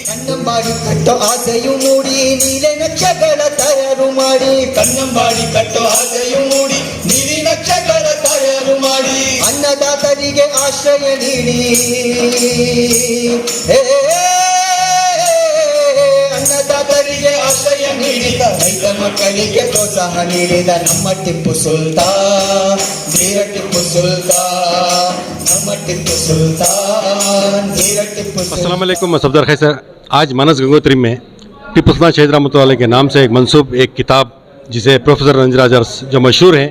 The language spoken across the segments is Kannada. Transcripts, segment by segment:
ಕನ್ನಂಬಾಡಿ ಕಟ್ಟೋ ಆಸೆಯು ಮೂಡಿ ನೀಲಿ ನಕ್ಷಗಳ ತಯಾರು ಮಾಡಿ ಕನ್ನಂಬಾಡಿ ಕಟ್ಟೋ ಆಸೆಯು ಮೂಡಿ ನೀಲಿ ನಕ್ಷಗಳ ತಯಾರು ಮಾಡಿ ಅನ್ನದಾತರಿಗೆ ಆಶ್ರಯ ನೀಡಿ ಅನ್ನದಾತರಿಗೆ ಆಶ್ರಯ ನೀಡಿದ ರೈತ ಮಕ್ಕಳಿಗೆ ಪ್ರೋತ್ಸಾಹ ನೀಡಿದ ನಮ್ಮ ಟಿಪ್ಪು ಸುಲ್ತಾನ್ ವೀರ ಟಿಪ್ಪು ಸುಲ್ತಾನ್ ನಮ್ಮ ಟಿಪ್ಪು सुल्तान अस्सलाम वालेकुम। मैं सफदर खैसर। आज मानस गंगोत्री में टिप्पू सुल्तान शहीद रहमतुल्लाह के नाम से एक मंसूब एक किताब जिसे प्रोफेसर रंजराज अरस जो मशहूर हैं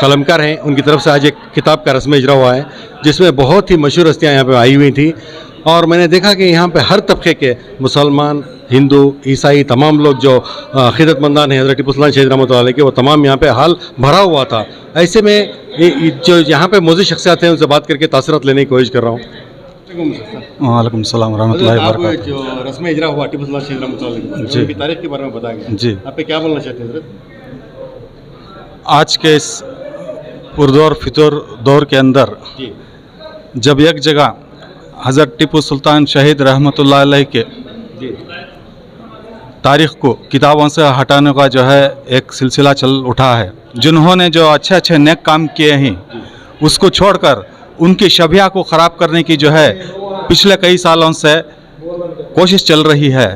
कलमकार हैं उनकी तरफ से आज एक किताब का रस्म इजरा हुआ है जिसमें बहुत ही मशहूर हस्तियाँ यहाँ पे आई हुई थी और मैंने देखा कि यहाँ पे हर तबके के मुसलमान हिंदू ईसाई तमाम लोग जो खिदमतमंदान हैं हज़रत टिप्पू सुल्तान शहीद रहमतुल्लाह के वो तमाम यहाँ पे हाल भरा हुआ था। ऐसे में जो यहाँ पे मौजूद शख्सियात हैं उनसे बात करके तासरात लेने की कोशिश कर रहा हूँ। वालेकुम सलाम रहमतुल्लाहि व बरकातहू। जो रस्म इजरा हुआ टिप्पू सुल्तान शहीद रहमतुल्लाह की तारीख के बारे में बताएंगे जी, आप पे क्या बोलना चाहते हैं? आज के इस पुरदौर फितौर दौर के अंदर जब एक जगह हज़रत टिप्पू सुल्तान शहीद रहमतुल्लाह अलैह के तारीख़ को किताबों से हटाने का जो है एक सिलसिला चल उठा है। जिन्होंने जो अच्छे अच्छे नेक काम किए हैं उसको छोड़कर उनकी शबिया को ख़राब करने की जो है पिछले कई सालों से कोशिश चल रही है।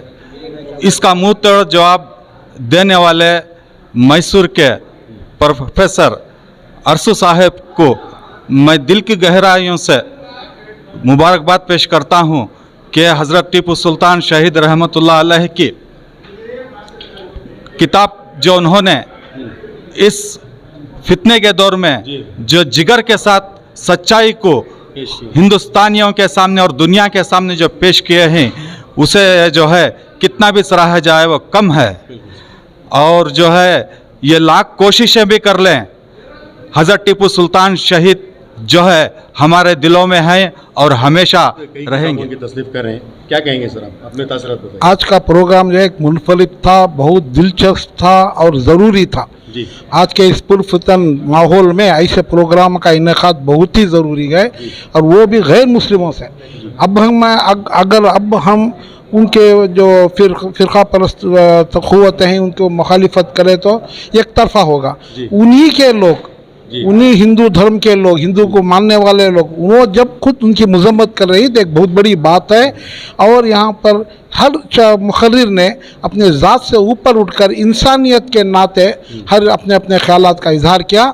इसका मुँह तोड़ जवाब देने वाले मैसूर के प्रोफेसर अरसू साहब को मैं दिल की गहराइयों से मुबारकबाद पेश करता हूँ कि हज़रत टिप्पू सुल्तान शहीद रहमतुल्लाह अलैह की किताब जो उन्होंने इस फितने के दौर में जो जिगर के साथ सच्चाई को हिंदुस्तानियों के सामने और दुनिया के सामने जो पेश किए हैं उसे जो है कितना भी सराहा जाए वो कम है। और जो है ये लाख कोशिशें भी कर लें हज़रत टिप्पू सुल्तान शहीद जो है हमारे दिलों में हैं और हमेशा रहेंगे। तस्लीफ कर रहे हैं, क्या कहेंगे सर आप अपने तासरात बताइए। आज का प्रोग्राम जो एक मुनफलिक था, बहुत दिलचस्प था और ज़रूरी था जी। आज के इस पुरफतन माहौल में ऐसे प्रोग्राम का इनेकाद बहुत ही ज़रूरी है और वो भी गैर मुस्लिमों से। अब हम उनके जो फ़िरका परस्त क़ुव्वतें हैं उनको मुखालिफत करें तो एक तरफा होगा। उन्हीं के लोग उन्हीं हिंदू धर्म के लोग हिंदू को मानने वाले लोग वो जब खुद उनकी मजम्मत कर रही तो एक बहुत बड़ी बात है। और यहाँ पर हर मुखर्रिर ने अपने ज़ात से ऊपर उठकर इंसानियत के नाते हर अपने अपने ख्यालात का इजहार किया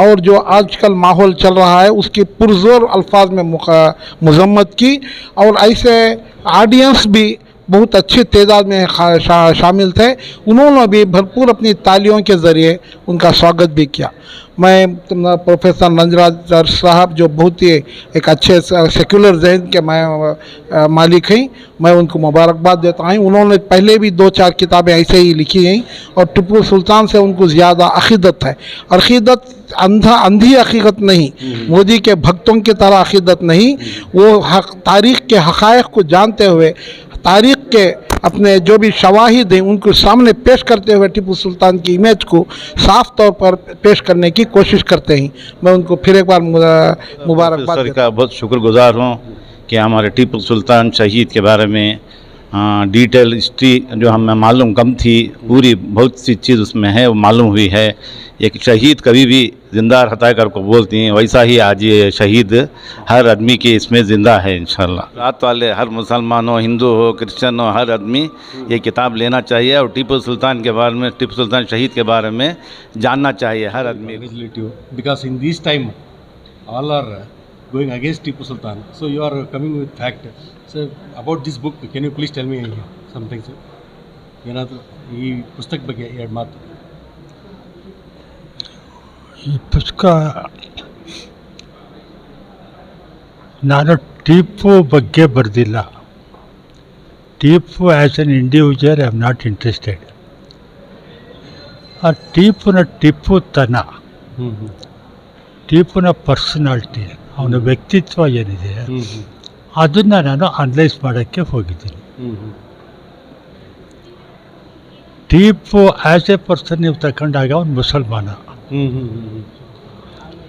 और जो आजकल माहौल चल रहा है उसकी पुरज़ोर अल्फाज में मजम्मत की और ऐसे ऑडियंस भी बहुत अच्छी तादाद में शामिल थे। उन्होंने भी भरपूर अपनी तालियों के ज़रिए उनका स्वागत भी किया। मैं प्रोफेसर रंजराज अरस साहब जो बहुत ही एक अच्छे सेक्युलर जहन के मालिक हैं, मैं उनको मुबारकबाद देता हूँ। उन्होंने पहले भी 2-4 किताबें ऐसे ही लिखी हैं और टिप्पू सुल्तान से उनको ज़्यादा अक़ीदत है। अक़ीदत अंधी अक़ीदत नहीं, मोदी के भक्तों की तरह अक़ीदत नहीं, वो तारीख़ के हक़ाइक़ को जानते हुए तारीख़ के अपने जो भी शवाहिद हैं उनको सामने पेश करते हुए टिप्पू सुल्तान की इमेज को साफ तौर पर पेश करने की कोशिश करते हैं। मैं उनको फिर एक बार मुबारकबाद का बहुत शुक्रगुजार हूँ कि हमारे टिप्पू सुल्तान शहीद के बारे में डिटेल हिस्ट्री जो हमें मालूम कम थी पूरी बहुत सी चीज़ उसमें है वो मालूम हुई है। एक शहीद कभी भी ज़िंदा रहता कर को बोलती हैं वैसा ही आज ये शहीद हर आदमी के इसमें ज़िंदा है इंशाल्लाह। रात वाले हर मुसलमान हो हिंदू हो क्रिश्चियन हो हर आदमी ये किताब लेना चाहिए और टिप्पू सुल्तान के बारे में टिप्पू सुल्तान शहीद के बारे में जानना चाहिए हर आदमी। Because in this time all are going against Tipu Sultan. So you are coming with fact. So about this book, can you please tell me something, sir? ಈ ಪುಸ್ತಕ ಬಗ್ಗೆ ಎರಡು ಮಾತು. ಈ ಪುಸ್ತಕ ನಾನು ಟಿಪ್ಪು ಬಗ್ಗೆ ಬರೆದಿಲ್ಲ. Tipu as an individual I am not interested. ಆ ಟಿಪ್ಪುತನ ಟಿಪ್ಪುನ ಪರ್ಸನಾಲಿಟಿ ಅವನ ವ್ಯಕ್ತಿತ್ವ ಏನಿದೆ ಅದನ್ನು ನಾನು ಅನಲೈಸ್ ಮಾಡೋಕ್ಕೆ ಹೋಗಿದ್ದೀನಿ. ಟಿಪ್ಪು ಆ್ಯಸ್ ಎ ಪರ್ಸನ್ ನೀವು ತಗೊಂಡಾಗ ಅವನು ಮುಸಲ್ಮಾನ,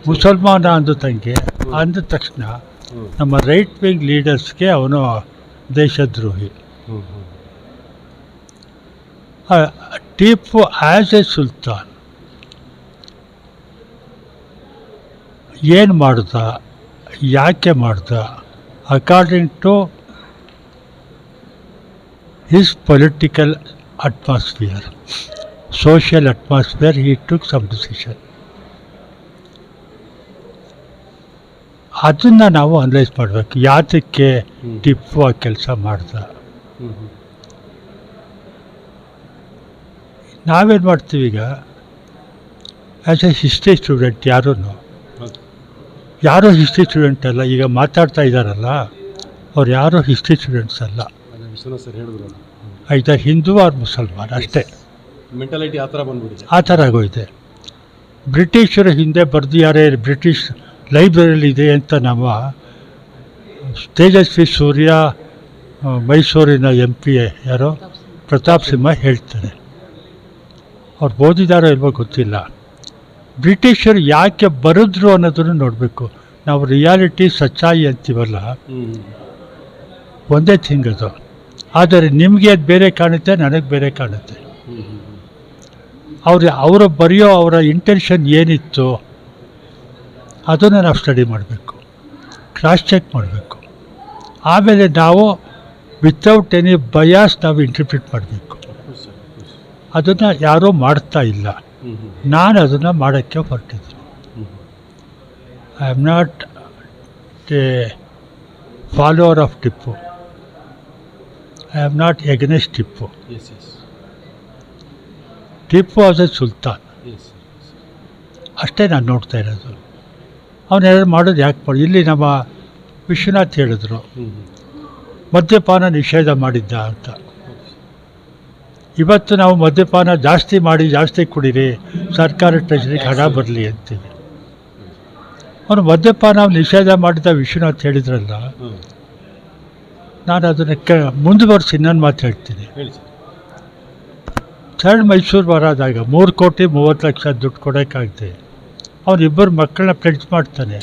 ಮುಸಲ್ಮಾನ ಅಂದ ತಕ್ಷಣ ನಮ್ಮ ರೈಟ್ ವಿಂಗ್ ಲೀಡರ್ಸ್ಗೆ ಅವನು ದೇಶದ್ರೋಹಿ. ಟಿಪ್ಪು ಆ್ಯಸ್ ಎ ಸುಲ್ತಾನ್ ಏನು ಮಾಡ್ದ, ಯಾಕೆ ಮಾಡ್ದ, according to his political atmosphere, social atmosphere, he took some decision. ಅದನ್ನು ನಾವು ಅನಲೈಸ್ ಮಾಡಬೇಕು, ಯಾತಕ್ಕೆ ಟಿಪ್ಪು ಆ ಕೆಲಸ ಮಾಡ್ದ. ನಾವೇನು ಮಾಡ್ತೀವಿ ಈಗ ಆ್ಯಸ್ ಎ ಹಿಸ್ಟ್ರಿ ಸ್ಟೂಡೆಂಟ್, ಯಾರೂ ಹಿಸ್ಟ್ರಿ ಸ್ಟೂಡೆಂಟ್ ಅಲ್ಲ. ಈಗ ಮಾತಾಡ್ತಾ ಇದ್ದಾರಲ್ಲ ಅವ್ರು ಯಾರೂ ಹಿಸ್ಟ್ರಿ ಸ್ಟೂಡೆಂಟ್ಸ್ ಅಲ್ಲ. ಐದರ್ ಹಿಂದೂ ಆರ್ ಮುಸಲ್ಮಾನ್ ಅಷ್ಟೇ. ಮೆಂಟಾಲಿಟಿ ಆ ಥರ ಬಂದ್ಬಿಟ್ಟಿದೆ, ಆ ಥರ ಆಗೋಯ್ತು. ಬ್ರಿಟಿಷರು ಹಿಂದೆ ಬರೆದಿದ್ದಾರೆ, ಬ್ರಿಟಿಷ್ ಲೈಬ್ರರಿಲಿದೆ ಅಂತ ನಮ್ಮ ತೇಜಸ್ವಿ ಸೂರ್ಯ ಮೈಸೂರಿನ MP ಯಾರೋ ಪ್ರತಾಪ್ ಸಿಂಹ ಹೇಳ್ತಾರೆ. ಅವ್ರು ಓದಿದಾರೋ ಇಲ್ವೋ ಗೊತ್ತಿಲ್ಲ. ಬ್ರಿಟಿಷರು ಯಾಕೆ ಬರೆದ್ರು ಅನ್ನೋದನ್ನು ನೋಡಬೇಕು ನಾವು. ರಿಯಾಲಿಟಿ ಸಚ್ಚಾಯಿ ಅಂತೀವಲ್ಲ, ಒಂದೇ ಥಿಂಗ್ ಅದು. ಆದರೆ ನಿಮಗೆ ಅದು ಬೇರೆ ಕಾಣುತ್ತೆ, ನನಗೆ ಬೇರೆ ಕಾಣುತ್ತೆ. ಅವರು ಬರೆಯೋ ಅವರ ಇಂಟೆನ್ಷನ್ ಏನಿತ್ತು ಅದನ್ನು ನಾವು ಸ್ಟಡಿ ಮಾಡಬೇಕು, ಕ್ರಾಸ್ ಚೆಕ್ ಮಾಡಬೇಕು. ಆಮೇಲೆ ನಾವು ವಿತೌಟ್ ಎನಿ ಬಯಾಸ್ ನಾವು ಇಂಟರ್ಪ್ರಿಟ್ ಮಾಡಬೇಕು. ಅದನ್ನು ಯಾರೂ ಮಾಡ್ತಾ ಇಲ್ಲ, ನಾನು ಅದನ್ನು ಮಾಡೋಕ್ಕೆ ಹೊರಟಿದ್ದೀನಿ. I am not a follower of Tipu, I am not against Tipu. Tipu as a sultan ಅಷ್ಟೇ ನಾನು ನೋಡ್ತಾ ಇರೋದು. ಅವನ್ನೆಲ್ಲ ಮಾಡೋದು ಯಾಕೆ ಮಾಡಿ. ಇಲ್ಲಿ ನಮ್ಮ ವಿಶ್ವನಾಥ್ ಹೇಳಿದ್ರು ಮದ್ಯಪಾನ ನಿಷೇಧ ಮಾಡಿದ್ದ ಅಂತ. ಇವತ್ತು ನಾವು ಮದ್ಯಪಾನ ಜಾಸ್ತಿ ಮಾಡಿ ಜಾಸ್ತಿ ಕುಡೀರಿ, ಸರ್ಕಾರ ಟ್ರೆಜರಿಗೆ ಹಣ ಬರಲಿ ಅಂತೀವಿ. ಅವನು ಮದ್ಯಪಾನ ನಿಷೇಧ ಮಾಡಿದ ವಿಶ್ವನಾಥ್ ಹೇಳಿದ್ರಲ್ಲ, ನಾನು ಅದನ್ನು ಮುಂದುವರಿಸಿ ಇನ್ನೊಂದು ಮಾತು ಹೇಳ್ತೀನಿ. ಥರ್ಡ್ ಮೈಸೂರು ಬರೋದಾಗ 3,30,00,000 ದುಡ್ಡು ಕೊಡೋಕ್ಕಾಗದೆ ಅವನಿಬ್ಬರು ಮಕ್ಕಳನ್ನ ಪ್ಲೆಡ್ಜ್ ಮಾಡ್ತಾನೆ.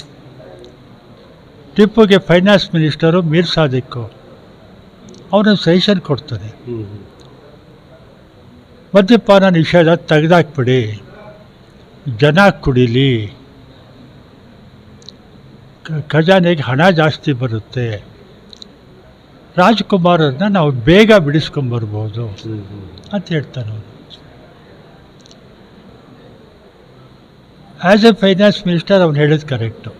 ಟಿಪ್ಪುಗೆ ಫೈನಾನ್ಸ್ ಮಿನಿಸ್ಟರು ಮೀರ್ ಸಾದಿಕ್ಕು ಅವನು ಸಜೆಷನ್ ಕೊಡ್ತಾನೆ, ಮದ್ಯಪಾನ ನಿಷೇಧ ತೆಗೆದಾಕ್ಬಿಡಿ, ಜನ ಕುಡೀಲಿ, ಖಜಾನೆಗೆ ಹಣ ಜಾಸ್ತಿ ಬರುತ್ತೆ, ರಾಜ್ಕುಮಾರನ್ನ ನಾವು ಬೇಗ ಬಿಡಿಸ್ಕೊಂಬರ್ಬೋದು ಅಂತ ಹೇಳ್ತಾನೆ ಅವನು. ಆ್ಯಸ್ ಎ ಫೈನಾನ್ಸ್ ಮಿನಿಸ್ಟರ್ ಅವ್ನು ಹೇಳಿದ್ದು ಕರೆಕ್ಟು.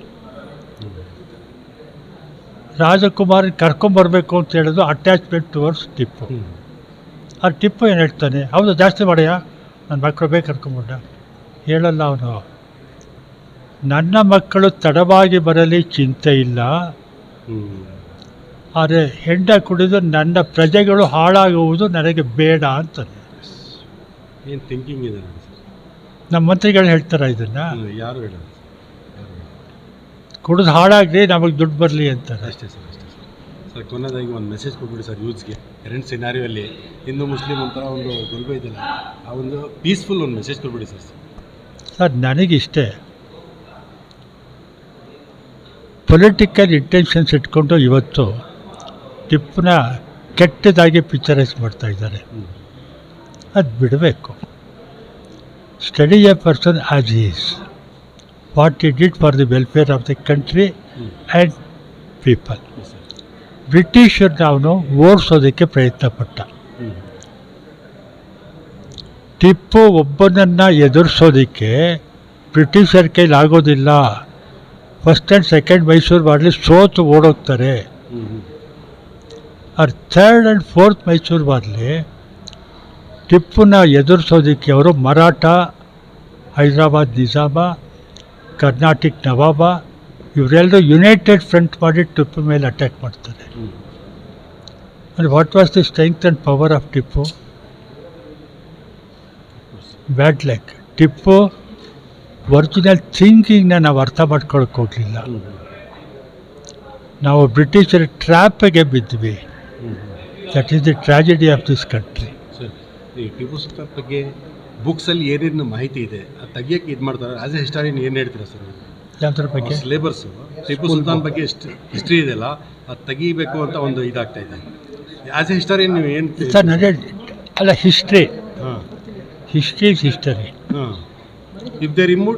ರಾಜಕುಮಾರ್ ಕರ್ಕೊಂಬರ್ಬೇಕು ಅಂತ ಹೇಳೋದು ಅಟ್ಯಾಚ್ಮೆಂಟ್ ಟುವರ್ಡ್ಸ್ ಟಿಪ್ಪು. ಆ ಟಿಪ್ಪು ಏನು ಹೇಳ್ತಾನೆ, ಹೌದು ಜಾಸ್ತಿ ಮಾಡ್ಯಾ, ನನ್ನ ಮಕ್ಕಳು ಬೇಕು ಕರ್ಕೊಂಬಿಟ್ಟ. ಹೇಳಲ್ಲ ಅವನು, ನನ್ನ ಮಕ್ಕಳು ತಡವಾಗಿ ಬರಲಿ ಚಿಂತೆ ಇಲ್ಲ, ಆದರೆ ಹೆಂಡ ಕುಡಿದು ನನ್ನ ಪ್ರಜೆಗಳು ಹಾಳಾಗುವುದು ನನಗೆ ಬೇಡ ಅಂತಾನೆ. ಏನು ಥಿಂಕಿಂಗ್ ಇದೆ ನಮ್ಮ ಮಂತ್ರಿಗಳು ಹೇಳ್ತಾರೆ ಇದನ್ನು. ಯಾರು ಹೇಳೋದು, ಕುಡಿದು ಹಾಳಾಗ್ರಿ ನಮಗೆ ದುಡ್ಡು ಬರಲಿ ಅಂತಾರೆ. ಅಷ್ಟೇ ಸರ್. ಸರ್ ಕೊನೆಯದಾಗಿ ಒಂದು ಮೆಸೇಜ್ ಕೊಟ್ಬಿಡಿ ಸರ್ ಯೂತ್ಸ್ಗೆ. ಕರೆಂಟ್ ಸಿನಾರಿಯಲ್ಲಿ ಹಿಂದೂ ಮುಸ್ಲಿಂ ಒಂಥರ ಒಂದು ಗೊಂದಲ ಇದೆಯಲ್ಲ, ಆ ಒಂದು ಪೀಸ್ಫುಲ್ ಒಂದು ಮೆಸೇಜ್ ಕೊಟ್ಬಿಡಿ ಸರ್. ಸರ್ ನನಗಿಷ್ಟೇ, ಪೊಲಿಟಿಕಲ್ ಇಂಟೆನ್ಷನ್ಸ್ ಇಟ್ಕೊಂಡು ಇವತ್ತು ಟಿಪ್ಪನ್ನ ಕೆಟ್ಟದಾಗಿ ಪಿಕ್ಚರೈಸ್ ಮಾಡ್ತಾ ಇದ್ದಾರೆ. ಅದು ಬಿಡಬೇಕು. Study a person as he is, what he did for the welfare of the country and people. ಬ್ರಿಟಿಷರ್ನ ಅವನು ಓಡಿಸೋದಕ್ಕೆ ಪ್ರಯತ್ನ ಪಟ್ಟ. ಟಿಪ್ಪು ಒಬ್ಬನನ್ನು ಎದುರಿಸೋದಕ್ಕೆ ಬ್ರಿಟಿಷರ್ ಕೈಲಾಗೋದಿಲ್ಲ. ಫಸ್ಟ್ ಆ್ಯಂಡ್ ಸೆಕೆಂಡ್ ಮೈಸೂರು ಬಾರ್ಲಿ ಸೋತು ಓಡೋಗ್ತಾರೆ. আর ಥರ್ಡ್ ಆ್ಯಂಡ್ ಫೋರ್ತ್ ಮೈಸೂರು ಬಾರ್ಲಿ ಟಿಪ್ಪುನ ಎದುರಿಸೋದಕ್ಕೆ ಅವರು ಮರಾಠ, ಹೈದರಾಬಾದ್ ನಿಜಾಮ, ಕರ್ನಾಟಕ ನವಾಬ ಇವರೆಲ್ಲರೂ ಯುನೈಟೆಡ್ ಫ್ರಂಟ್ ಮಾಡಿ ಟಿಪ್ಪು ಮೇಲೆ ಅಟ್ಯಾಕ್ ಮಾಡ್ತಾರೆ. And what was the strength and power of Tipu? Bad luck. Tipu original ಥಿಂಕಿಂಗ್ನ ನಾವು ಅರ್ಥ ಮಾಡ್ಕೊಳಕ್ಕೆ ಹೋಗಲಿಲ್ಲ. ನಾವು ಬ್ರಿಟಿಷರ ಟ್ರ್ಯಾಪಿಗೆ ಬಿದ್ವಿ. That is the tragedy of this country. Sir, ಈ ಟಿಪ್ಪು ಸುಲ್ತಾನ್ ಬಗ್ಗೆ ಬುಕ್ಸಲ್ಲಿ ಏನೇನು ಮಾಹಿತಿ ಇದೆ ಅದು ತೆಗಿಯೋಕ್ಕೆ ಇದು ಮಾಡ್ತಾರೆ. ಆ್ಯಸ್ ಎ ಹಿಸ್ಟಾರಿಯನ್ ಏನು ಹೇಳ್ತೀರಾ ಸರ್? ಯಾವುದ್ರ ಬಗ್ಗೆ? ಸಿಲೆಬಸ್ಸು ಟಿಪ್ಪು ಸುಲ್ತಾನ್ ಬಗ್ಗೆ ಎಷ್ಟು ಹಿಸ್ಟ್ರಿ ಇದೆಯಲ್ಲ ಅದು ತೆಗಿಬೇಕು ಅಂತ ಒಂದು ಇದಾಗ್ತಾ ಇದೆ. ಆ್ಯಸ್ ಎ ಹಿಸ್ಟರಿಯನ್ ನೀವು ಏನು ಸರ್ ನನಗೆ ಅಲ್ಲ, ಹಿಸ್ಟ್ರಿ ಹಾಂ ಹಿಸ್ಟ್ರಿ ಇಸ್ ಹಿಸ್ಟರಿ. ಹಾಂ ಇಫ್ ದೇ ರಿಮೂವ್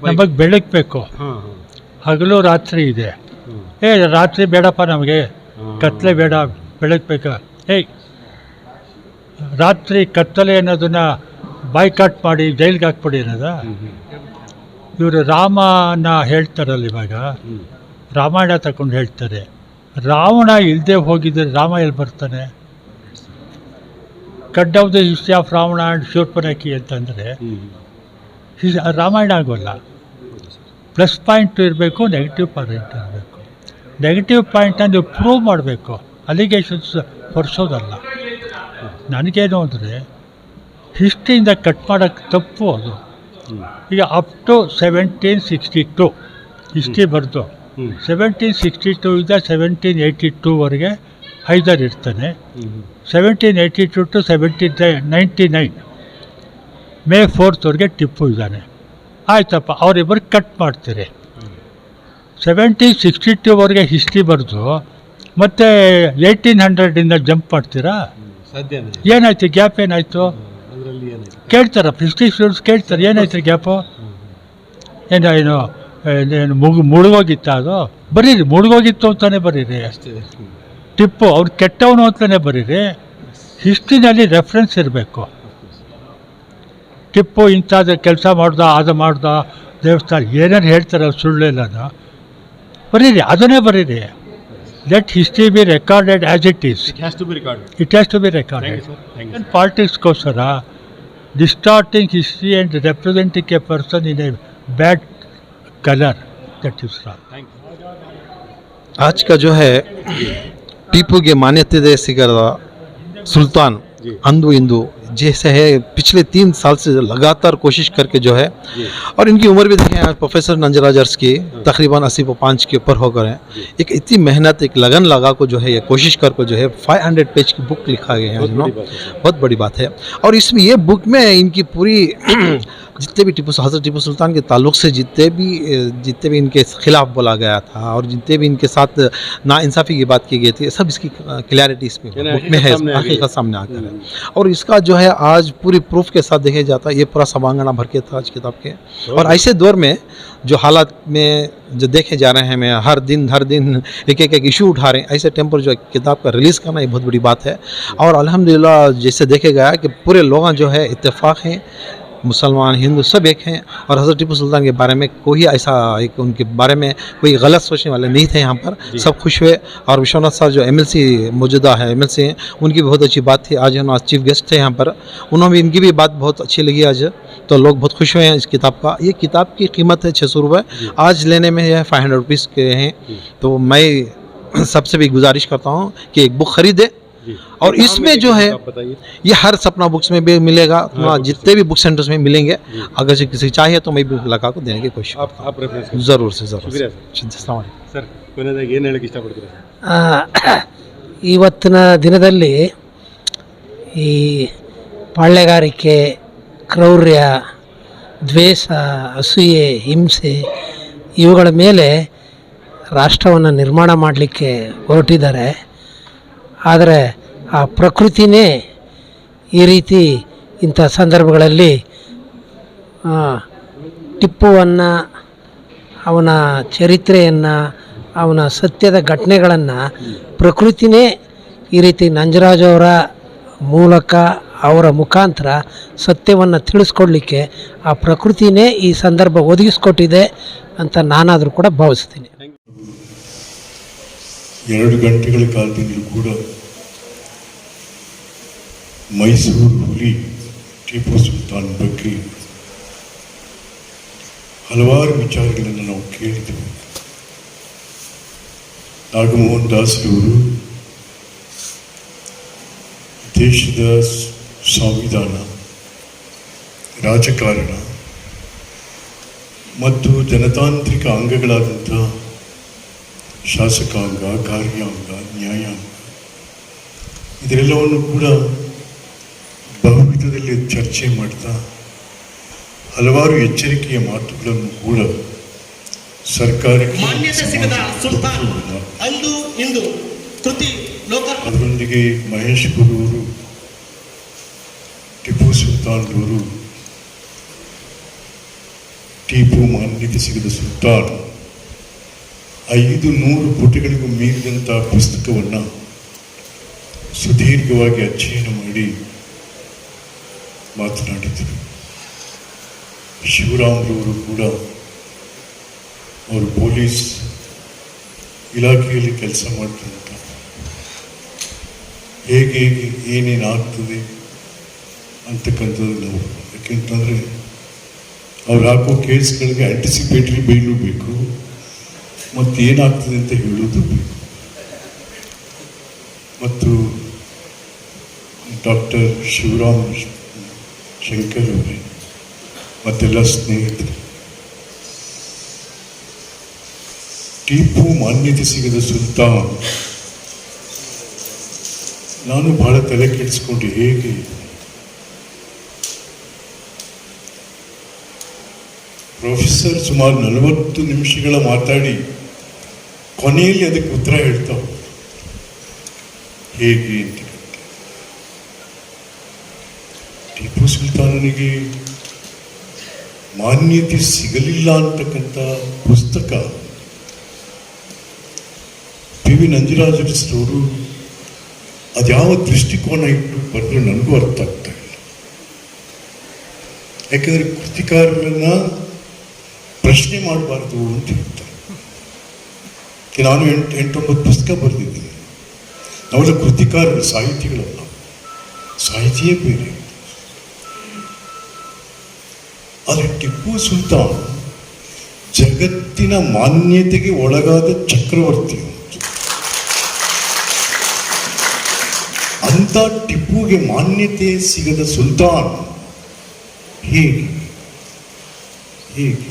ನಮಗೆ ಬೆಳಕಬೇಕು. ಹಾಂ ಹಾಂ ಹಗಲು ರಾತ್ರಿ ಇದೆ. ರಾತ್ರಿ ಬೇಡಪ್ಪ ನಮಗೆ, ಕತ್ತಲೆ ಬೇಡ, ಬೆಳಕಬೇಕು. ರಾತ್ರಿ ಕತ್ತಲೆ ಅನ್ನೋದನ್ನ ಬಾಯ್ಕಾಟ್ ಮಾಡಿ ಜೈಲಿಗೆ ಹಾಕ್ಬಿಡಿ ಅನ್ನೋದ? ಇವರು ರಾಮನ ಹೇಳ್ತಾರಲ್ಲ, ಇವಾಗ ರಾಮಾಯಣ ತಗೊಂಡು ಹೇಳ್ತಾರೆ. ರಾವಣ ಇಲ್ಲದೆ ಹೋಗಿದ್ರೆ ರಾಮ ಎಲ್ಲಿ ಬರ್ತಾನೆ? Cut off the history of Ravana and Shurpanakhi ಅಂತಂದರೆ ರಾಮಾಯಣ ಆಗೋಲ್ಲ. ಪ್ಲಸ್ ಪಾಯಿಂಟ್ ಇರಬೇಕು, ನೆಗೆಟಿವ್ ಪಾಯಿಂಟ್ ಇರಬೇಕು. ನೆಗೆಟಿವ್ ಪಾಯಿಂಟನ್ನು ನೀವು ಪ್ರೂವ್ ಮಾಡಬೇಕು, ಅಲಿಗೇಷನ್ಸ್ ಹೊರಿಸೋದಲ್ಲ. ನನಗೇನು ಅಂದರೆ ಹಿಸ್ಟ್ರಿಯಿಂದ ಕಟ್ ಮಾಡೋಕ್ಕೆ ತಪ್ಪು ಅದು. ಈಗ ಅಪ್ ಟು 1762 ಹಿಸ್ಟ್ರಿ ಬರೆದು 1762 ಇಂದ 1782ವರೆಗೆ ಹೈದರ್ ಇರ್ತಾನೆ. 1782 ಟು 1799 May 4th ಟಿಪ್ಪು ಇದ್ದಾನೆ. ಆಯ್ತಪ್ಪ, ಅವರಿಬ್ಬರು ಕಟ್ ಮಾಡ್ತೀರಿ. 1762ವರೆಗೆ ಹಿಸ್ಟ್ರಿ ಬರೆದು ಮತ್ತೆ 1800 ಜಂಪ್ ಮಾಡ್ತೀರಾ? ಸಾಧ್ಯ ಏನಾಯ್ತು? ಗ್ಯಾಪ್ ಏನಾಯಿತು? ಅದರಲ್ಲಿ ಏನಾಯ್ತು ಕೇಳ್ತಾರ ಹಿಸ್ಟ್ರಿ ಸ್ಟೂಡೆಂಟ್ಸ್ ಕೇಳ್ತಾರೆ, ಏನಾಯ್ತು ಗ್ಯಾಪು? ಏನು ಮುಳುಗೋಗಿತ್ತ? ಅದು ಬರೀರಿ, ಮುಳುಗೋಗಿತ್ತು ಅಂತಾನೆ ಬರೀರಿ. ಅಷ್ಟೇ. ಟಿಪ್ಪು ಅವ್ರು ಕೆಟ್ಟವನು ಅಂತಾನೆ ಬರೀರಿ. ಹಿಸ್ಟ್ರಿನಲ್ಲಿ ರೆಫರೆನ್ಸ್ ಇರಬೇಕು. ಟಿಪ್ಪು ಇಂಥದ್ದು ಕೆಲಸ ಮಾಡ್ದ, ಅದು ಮಾಡ್ದ, ದೇವಸ್ಥಾನ ಏನೇನು ಹೇಳ್ತಾರೆ ಸುಳ್ಳೆಲ್ಲನ ಬರೀರಿ, ಅದನ್ನೇ ಬರೀರಿ. Let history be recorded as it is. It has to be recorded. It has to be recorded. ಪಾಲಿಟಿಕ್ಸ್ಗೋಸ್ಕರ distorting history and representing a person in a bad colour, that is wrong. आज का जो है टीपू के मान्यते सिगर सुल्तान अंधु हिंदू जैसे है पिछले 3 साल से लगातार कोशिश करके जो है, और इनकी उम्र भी देखें आज प्रोफेसर नंजराजर्स की तकरीबन 80-5 के ऊपर होकर है. एक इतनी मेहनत, एक लगन लगा को जो है ये कोशिश कर को जो है 500 पेज की बुक लिखा गया है. बहुत बड़ी बात है. और इसमें ये बुक में इनकी पूरी जितने भी हज़रत टिप्पू सुल्तान के ताल्लुक़ से जितने भी इनके खिलाफ बोला गया था और जितने भी इनके साथ नाइंसाफ़ी की बात की गई थी, सब इसकी क्लैरिटी इसमें बुक में है, हकीकत सामने आकर है. और इसका जो है आज पूरी प्रूफ के साथ देखा जाता है. ये पूरा सबांगना भर के था आज किताब के. और ऐसे दौर में जो हालात में जो देखे जा रहे हैं, मैं हर दिन एक इशू उठा रहे हैं, ऐसे टेम पर जो किताब का रिलीज़ करना ये बहुत बड़ी बात है. और अल्हम्दुलिल्लाह जैसे देखे गया कि पूरे लोग जो है इत्तेफाक हैं, मुसलमान हिंदू सब एक हैं. और हज़रत टिप्पू सुल्तान के बारे में कोई ऐसा एक उनके बारे में कोई गलत सोचने वाले नहीं थे यहाँ पर. सब खुश हुए. और विश्वनाथ सर जो MLC मौजूदा है, MLC हैं, उनकी बहुत अच्छी बात थी. आज हम चीफ गेस्ट थे यहाँ पर, उन्होंने भी इनकी भी बात बहुत अच्छी लगी आज. तो लोग बहुत खुश हुए हैं इस किताब का. ये किताब की कीमत है 600 रुपये. आज लेने में यह 500 रुपीज़ के हैं. तो मैं सबसे भी गुजारिश करता हूँ कि एक बुक खरीदे. और इसमें जो है ये हर सपना बुक्स में भी मिलेगा, जितने भी बुक सेंटर्स में मिलेंगे. अगर किसी चाहिए तो मैं भी लगा को देने की कोशिश आप रेफरेंस ज़रूर से ज़रूर. ಸರ್ ಕೊನೆಯದಾಗಿ ಏನು ಹೇಳಕ್ಕೆ ಇಷ್ಟಪಡ್ತೀರಾ? ಇವತ್ತಿನ ದಿನದಲ್ಲಿ ಈ ಪಾಳ್ಯಗಾರಿಕೆ, ಕ್ರೌರ್ಯ, ದ್ವೇಷ, ಅಸೂಯೆ, ಹಿಂಸೆ ಇವುಗಳ ಮೇಲೆ ರಾಷ್ಟ್ರವನ್ನು ನಿರ್ಮಾಣ ಮಾಡಲಿಕ್ಕೆ ಹೊರಟಿದ್ದಾರೆ. ಆದರೆ ಆ ಪ್ರಕೃತಿನೇ ಈ ರೀತಿ ಇಂಥ ಸಂದರ್ಭಗಳಲ್ಲಿ ಟಿಪ್ಪುವನ್ನು, ಅವನ ಚರಿತ್ರೆಯನ್ನು, ಅವನ ಸತ್ಯದ ಘಟನೆಗಳನ್ನು ಪ್ರಕೃತಿನೇ ಈ ರೀತಿ ನಂಜರಾಜವರ ಮೂಲಕ, ಅವರ ಮುಖಾಂತರ ಸತ್ಯವನ್ನು ತಿಳಿಸ್ಕೊಡ್ಲಿಕ್ಕೆ ಆ ಪ್ರಕೃತಿನೇ ಈ ಸಂದರ್ಭ ಒದಗಿಸ್ಕೊಟ್ಟಿದೆ ಅಂತ ನಾನಾದರೂ ಕೂಡ ಭಾವಿಸ್ತೀನಿ. 2 ಗಂಟೆಗಳ ಕಾಲದಿಂದಲೂ ಕೂಡ ಮೈಸೂರು ಹುಲಿ ಟಿಪ್ಪು ಸುಲ್ತಾನ್ ಬಗ್ಗೆ ಹಲವಾರು ವಿಚಾರಗಳನ್ನು ನಾವು ಕೇಳಿದೆವು. ನಾಗಮೋಹನ್ ದಾಸರವರು ದೇಶದ ಸಂವಿಧಾನ, ರಾಜಕಾರಣ ಮತ್ತು ಜನತಾಂತ್ರಿಕ ಅಂಗಗಳಾದಂಥ ಶಾಸಕಾಂಗ, ಕಾರ್ಯಾಂಗ, ನ್ಯಾಯಾಂಗ ಇದರೆಲ್ಲವನ್ನು ಕೂಡ ಬಹುವಿಧದಲ್ಲಿ ಚರ್ಚೆ ಮಾಡ್ತಾ ಹಲವಾರು ಎಚ್ಚರಿಕೆಯ ಮಾತುಗಳನ್ನು ಕೂಡ ಸರ್ಕಾರಕ್ಕೆ ಮಾನ್ಯತೆ ಸಿಗದ ಸುಲ್ತಾನ್ ಅಂದು ಇಂದು ಕೃತಿ ಲೋಕಾರ್ಪಣೆ. ಅದರೊಂದಿಗೆ ಮಹೇಶ್ ಗುರೂರು, ಟಿಪ್ಪು ಸುಲ್ತಾನ್ ಅವರು, ಟಿಪ್ಪು ಮಾನ್ಯತೆ ಸಿಗದ ಸುಲ್ತಾನ್ 500 ಪುಟಗಳಿಗೂ ಮೀರಿದಂಥ ಪುಸ್ತಕವನ್ನು ಸುದೀರ್ಘವಾಗಿ ಅಧ್ಯಯನ ಮಾಡಿ ಮಾತನಾಡಿದರು. ಶಿವರಾಮ್ರವರು ಕೂಡ ಅವರು ಪೊಲೀಸ್ ಇಲಾಖೆಯಲ್ಲಿ ಕೆಲಸ ಮಾಡ್ತಿರ್ತಾರೆ. ಹೇಗೆ ಏನೇನಾಗ್ತದೆ ಅಂತಕ್ಕಂಥದ್ದು ನಾವು, ಯಾಕೆಂತಂದರೆ ಅವ್ರು ಹಾಕೋ ಕೇಸ್ಗಳಿಗೆ ಆಂಟಿಸಿಪೇಟರಿ ಬೈಲು ಬೇಕು ಮತ್ತು ಏನಾಗ್ತದೆ ಅಂತ ಹೇಳೋದು ಬೇಕು. ಮತ್ತು ಡಾಕ್ಟರ್ ಶಿವರಾಮ್ ಶಂಕರ್ ಅವರೇ ಮತ್ತೆಲ್ಲ ಸ್ನೇಹಿತರು, ಟಿಪ್ಪು ಮಾನ್ಯತೆ ಸಿಗದ ಸುಲ್ತಾನ್, ನಾನು ಬಹಳ ತಲೆ ಕೆಡಿಸ್ಕೊಂಡೆ. ಹೇಗೆ ಪ್ರೊಫೆಸರ್ ಸುಮಾರು 40 ನಿಮಿಷಗಳ ಮಾತಾಡಿ ಕೊನೆಯಲ್ಲಿ ಅದಕ್ಕೆ ಉತ್ತರ ಹೇಳ್ತಾವ ಹೇಗೆ ಅಂತ. ಟಿಪ್ಪು ಸುಲ್ತಾನನಿಗೆ ಮಾನ್ಯತೆ ಸಿಗಲಿಲ್ಲ ಅಂತಕ್ಕಂಥ ಪುಸ್ತಕ ಪಿ ವಿ ನಂಜರಾಜರವರು ಅದ್ಯಾವ ದೃಷ್ಟಿಕೋನ ಇಟ್ಟು ಬರೆದ್ರೆ ನನಗೂ ಅರ್ಥ ಆಗ್ತಾ ಇಲ್ಲ. ಯಾಕೆಂದರೆ ಕೃತಿಕಾರರನ್ನ ಪ್ರಶ್ನೆ ಮಾಡಬಾರ್ದು ಅಂತ ಹೇಳ್ತಾರೆ. ನಾನು 8-9 ಪುಸ್ತಕ ಬರೆದಿದ್ದೀನಿ. ನಾವೆಲ್ಲ ಕೃತಿಕಾರರು, ಸಾಹಿತಿಗಳಲ್ಲ. ಸಾಹಿತಿಯೇ ಬೇರೆ. ಆದರೆ ಟಿಪ್ಪು ಸುಲ್ತಾನ್ ಜಗತ್ತಿನ ಮಾನ್ಯತೆಗೆ ಒಳಗಾದ ಚಕ್ರವರ್ತಿ. ಅಂತ ಟಿಪ್ಪುಗೆ ಮಾನ್ಯತೆ ಸಿಗದ ಸುಲ್ತಾನ್ ಹೇಗೆ ಹೇಗೆ?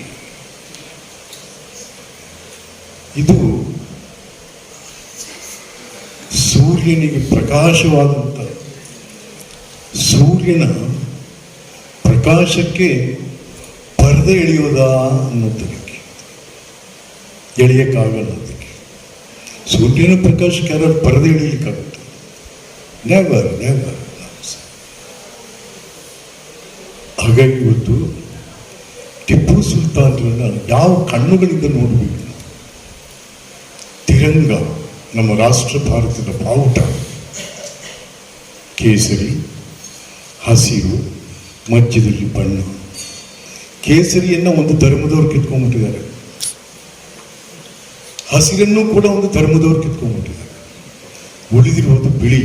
ಇದು ಸೂರ್ಯನಿಗೆ ಪ್ರಕಾಶವಾದಂಥ, ಸೂರ್ಯನ ಪ್ರಕಾಶಕ್ಕೆ ಪರದೆ ಎಳೆಯೋದಾ ಅನ್ನೋದಕ್ಕೆ ಎಳೆಯಕ್ಕಾಗಲ್ಲ. ಅದಕ್ಕೆ ಸೂರ್ಯನ ಪ್ರಕಾಶಕ್ಕೆ ಯಾರು ಪರದೆ ಎಳೆಯಲಿಕ್ಕಾಗುತ್ತೆ? Never never. ಹಾಗಾಗಿ ಇವತ್ತು ಟಿಪ್ಪು ಸುಲ್ತಾನ್ರನ್ನ ಯಾವ ಕಣ್ಣುಗಳಿಂದ ನೋಡಬೇಕು? ತಿರಂಗ, ನಮ್ಮ ರಾಷ್ಟ್ರ ಭಾರತದ ಬಾವುಟ, ಕೇಸರಿ, ಹಸಿರು, ಮಧ್ಯದಲ್ಲಿ ಬಣ್ಣ. ಕೇಸರಿಯನ್ನು ಒಂದು ಧರ್ಮದವ್ರು ಕಿತ್ಕೊಂಡ್ಬಿಟ್ಟಿದ್ದಾರೆ, ಹಸಿರನ್ನು ಕೂಡ ಒಂದು ಧರ್ಮದವ್ರು ಕಿತ್ಕೊಂಡ್ಬಿಟ್ಟಿದ್ದಾರೆ. ಉಳಿದಿರುವುದು ಬಿಳಿ,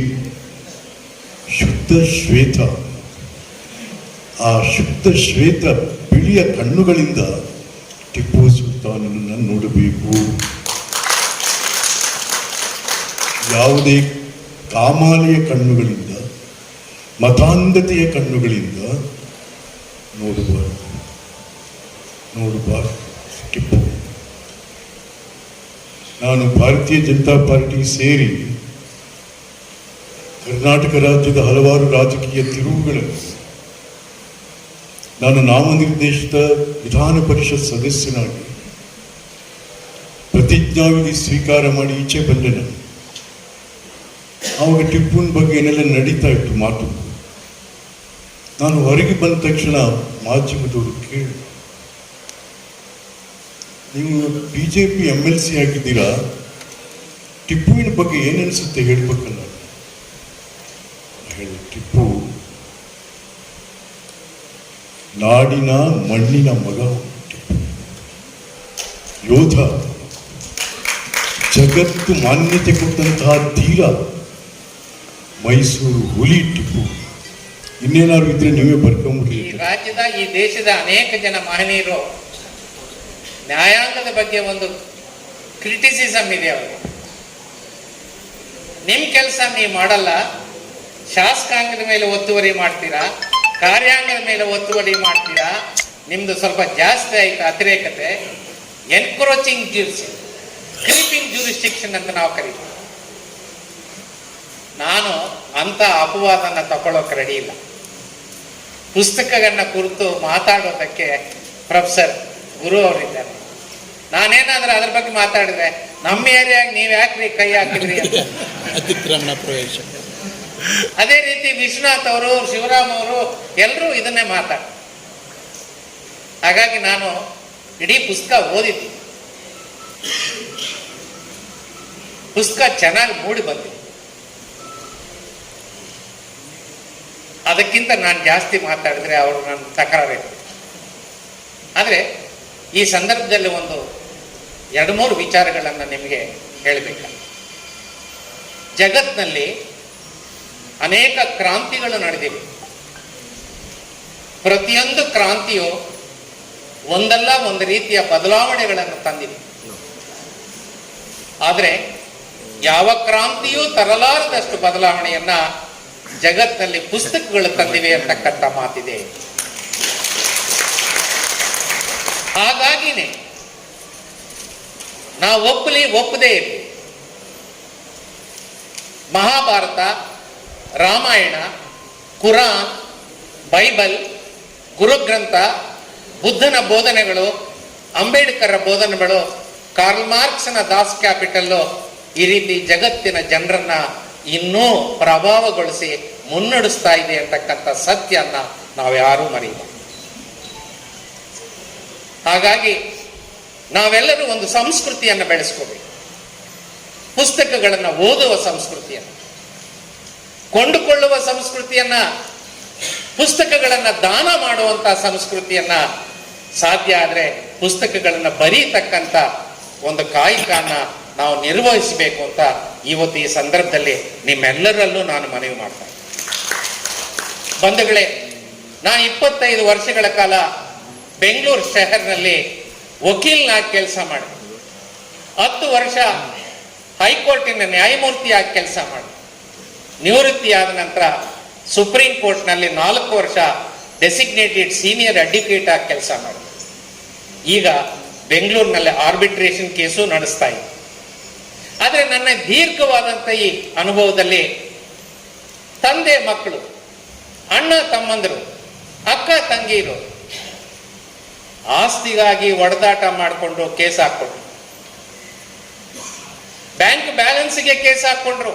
ಶುದ್ಧ ಶ್ವೇತ. ಆ ಶುದ್ಧ ಶ್ವೇತ ಬಿಳಿಯ ಕಣ್ಣುಗಳಿಂದ ಟಿಪ್ಪು ಸುಲ್ತಾನನನ್ನು ನೋಡಬೇಕು. ಯಾವುದೇ ಕಾಮಾಲೆಯ ಕಣ್ಣುಗಳಿಂದ, ಮತಾಂಧತೆಯ ಕಣ್ಣುಗಳಿಂದ ನೋಡಬಾರದು. ಟಿಪ್ಪು, ನಾನು ಭಾರತೀಯ ಜನತಾ ಪಾರ್ಟಿ ಸೇರಿ ಕರ್ನಾಟಕ ರಾಜ್ಯದ ಹಲವಾರು ರಾಜಕೀಯ ತಿರುವುಗಳಲ್ಲಿ ನಾನು ನಾಮನಿರ್ದೇಶಿತ ವಿಧಾನ ಪರಿಷತ್ ಸದಸ್ಯನಾಗಿ ಪ್ರತಿಜ್ಞಾವಿಧಿ ಸ್ವೀಕಾರ ಮಾಡಿ ಈಚೆ ಬಂದೆ. ಆವಾಗ ಟಿಪ್ಪುನ ಬಗ್ಗೆ ಏನೆಲ್ಲ ನಡೀತಾ ಇತ್ತು ಮಾತು. ನಾನು ಹೊರಗೆ ಬಂದ ತಕ್ಷಣ ಮಾಧ್ಯಮದವರು ಕೇಳಿ, ನೀವು BJP MLC ಆಗಿದ್ದೀರಾ, ಟಿಪ್ಪುವಿನ ಬಗ್ಗೆ ಏನನ್ಸುತ್ತೆ ಹೇಳ್ಬೇಕಲ್ಲ. ಹೇಳಿ, ಟಿಪ್ಪು ನಾಡಿನ ಮಣ್ಣಿನ ಮಗ, ಯೋಧ, ಜಗತ್ತು ಮಾನ್ಯತೆ ಕೊಟ್ಟಂತಹ ಧೀರ, ಮೈಸೂರು ಹುಲಿ ಟಿಪ್ಪು. ಇನ್ನೇನಾದ್ರು ಇದ್ರೆ ನೀವೇ ಬರ್ಕೊಂಡ್ಬಿಡಿ. ಈ ರಾಜ್ಯದ, ಈ ದೇಶದ ಅನೇಕ ಜನ ಮಹನೀಯರು ನ್ಯಾಯಾಂಗದ ಬಗ್ಗೆ ಒಂದು ಕ್ರಿಟಿಸಿಸಮ್ ಇದೆ. ಅವರು ನಿಮ್ಮ ಕೆಲಸ ನೀವು ಮಾಡಲ್ಲ, ಶಾಸಕಾಂಗದ ಮೇಲೆ ಒತ್ತುವರಿ ಮಾಡ್ತೀರಾ, ಕಾರ್ಯಾಂಗದ ಮೇಲೆ ಒತ್ತುವರಿ ಮಾಡ್ತೀರಾ, ನಿಮ್ದು ಸ್ವಲ್ಪ ಜಾಸ್ತಿ ಆಯ್ತು ಅತಿರೇಕತೆ. ಎನ್ಕ್ರೋಚಿಂಗ್ ಜ್ಯೂರಿಸ್ಟಿಕ್ಷನ್, ಕ್ರೀಪಿಂಗ್ ಜ್ಯೂರಿಸ್ಟಿಕ್ಷನ್ ಅಂತ ನಾವು ಕರೀತೀವಿ. ನಾನು ಅಂಥ ಅಪವಾದನ ತಗೊಳ್ಳೋಕೆ ರೆಡಿ ಇಲ್ಲ. ಪುಸ್ತಕಗಳನ್ನ ಕುರಿತು ಮಾತಾಡೋದಕ್ಕೆ ಪ್ರೊಫೆಸರ್ ಗುರು ಅವರಿದ್ದಾರೆ. ನಾನೇನಾದ್ರೂ ಅದ್ರ ಬಗ್ಗೆ ಮಾತಾಡಿದ್ರೆ ನಮ್ಮ ಏರಿಯಾಗ ನೀವು ಯಾಕ್ರಿ ಕೈ ಹಾಕಿದ್ರಿ ಅಂತ. ಅತಿಕ್ರಮಣ ಪ್ರವೇಶ. ಅದೇ ರೀತಿ ವಿಶ್ವನಾಥ್ ಅವರು, ಶಿವರಾಮ್ ಅವರು ಎಲ್ಲರೂ ಇದನ್ನೇ ಮಾತಾಡ. ಹಾಗಾಗಿ ನಾನು ಇಡೀ ಪುಸ್ತಕ ಓದಿದ್ದೀನಿ. ಪುಸ್ತಕ ಚೆನ್ನಾಗಿ ಮೂಡಿ ಬಂದಿದೆ. ಅದಕ್ಕಿಂತ ನಾನು ಜಾಸ್ತಿ ಮಾತಾಡಿದ್ರೆ ಅವರು ನನ್ನ ತಕರಾರು. ಆದರೆ ಈ ಸಂದರ್ಭದಲ್ಲಿ ಒಂದು 2-3 ವಿಚಾರಗಳನ್ನು ನಿಮಗೆ ಹೇಳಬೇಕು. ಜಗತ್ತಿನಲ್ಲಿ ಅನೇಕ ಕ್ರಾಂತಿಗಳು ನಡೆದಿವೆ. ಪ್ರತಿಯೊಂದು ಕ್ರಾಂತಿಯು ಒಂದಲ್ಲ ಒಂದು ರೀತಿಯ ಬದಲಾವಣೆಗಳನ್ನು ತಂದಿದೆ. ಆದರೆ ಯಾವ ಕ್ರಾಂತಿಯೂ ತರಲಾರದಷ್ಟು ಬದಲಾವಣೆಯನ್ನ ಜಗತ್ತಿನಲ್ಲಿ ಪುಸ್ತಕಗಳು ತಂದಿವೆ ಅಂತಕ್ಕಂಥ ಮಾತಿದೆ. ಹಾಗಾಗಿನೇ ನಾವು ಒಪ್ಪದೇ ಇರಲಿ, ಮಹಾಭಾರತ, ರಾಮಾಯಣ, ಕುರಾನ್, ಬೈಬಲ್, ಗುರುಗ್ರಂಥ, ಬುದ್ಧನ ಬೋಧನೆಗಳು, ಅಂಬೇಡ್ಕರ್ ಬೋಧನೆಗಳು, ಕಾರ್ಲ್ ಮಾರ್ಕ್ಸ್ನ ದಾಸ್ ಕ್ಯಾಪಿಟಲ್ಲು ಈ ರೀತಿ ಜಗತ್ತಿನ ಜನರನ್ನ ಇನ್ನೂ ಪ್ರಭಾವಗೊಳಿಸಿ ಮುನ್ನಡೆಸ್ತಾ ಇದೆ ಅಂತಕ್ಕಂಥ ಸತ್ಯನ್ನ ನಾವ್ಯಾರೂ ಮರೆಯಲ್ಲ. ಹಾಗಾಗಿ ನಾವೆಲ್ಲರೂ ಒಂದು ಸಂಸ್ಕೃತಿಯನ್ನು ಬೆಳೆಸ್ಕೋಬೇಕು. ಪುಸ್ತಕಗಳನ್ನು ಓದುವ ಸಂಸ್ಕೃತಿಯನ್ನು, ಕೊಂಡುಕೊಳ್ಳುವ ಸಂಸ್ಕೃತಿಯನ್ನ, ಪುಸ್ತಕಗಳನ್ನು ದಾನ ಮಾಡುವಂತ ಸಂಸ್ಕೃತಿಯನ್ನ, ಸಾಧ್ಯ ಆದರೆ ಪುಸ್ತಕಗಳನ್ನು ಬರೀತಕ್ಕಂಥ ಒಂದು ಕಾಯಕನ ನಾವು ನಿರ್ವಹಿಸಬೇಕು ಅಂತ ಇವತ್ತು ಈ ಸಂದರ್ಭದಲ್ಲಿ ನಿಮ್ಮೆಲ್ಲರಲ್ಲೂ ನಾನು ಮನವಿ ಮಾಡ್ತೇನೆ. ಬಂಧುಗಳೇ, ನಾನು 25 ವರ್ಷಗಳ ಕಾಲ ಬೆಂಗಳೂರು ಶಹರ್ನಲ್ಲಿ ವಕೀಲನಾಗಿ ಕೆಲಸ ಮಾಡಿದೆ. 10 ವರ್ಷ ಹೈಕೋರ್ಟಿನ ನ್ಯಾಯಮೂರ್ತಿಯಾಗಿ ಕೆಲಸ ಮಾಡಿದೆ. ನಿವೃತ್ತಿಯಾದ ನಂತರ ಸುಪ್ರೀಂ ಕೋರ್ಟ್ನಲ್ಲಿ 4 ವರ್ಷ ಡೆಸಿಗ್ನೇಟೆಡ್ ಸೀನಿಯರ್ ಅಡ್ವೊಕೇಟ್ ಆಗಿ ಕೆಲಸ ಮಾಡಿದೆ. ಈಗ ಬೆಂಗಳೂರಿನಲ್ಲಿ ಆರ್ಬಿಟ್ರೇಷನ್ ಕೇಸು ನಡೆಸ್ತಾ ಇದೆ. ಆದರೆ ನನ್ನ ದೀರ್ಘವಾದಂಥ ಈ ಅನುಭವದಲ್ಲಿ ತಂದೆ ಮಕ್ಕಳು, ಅಣ್ಣ ತಮ್ಮಂದರು, ಅಕ್ಕ ತಂಗಿರು ಆಸ್ತಿಗಾಗಿ ಒಡೆದಾಟ ಮಾಡಿಕೊಂಡು ಕೇಸ್ ಹಾಕ್ಕೊಂಡ್ರು, ಬ್ಯಾಂಕ್ ಬ್ಯಾಲೆನ್ಸ್ಗೆ ಕೇಸ್ ಹಾಕ್ಕೊಂಡ್ರು,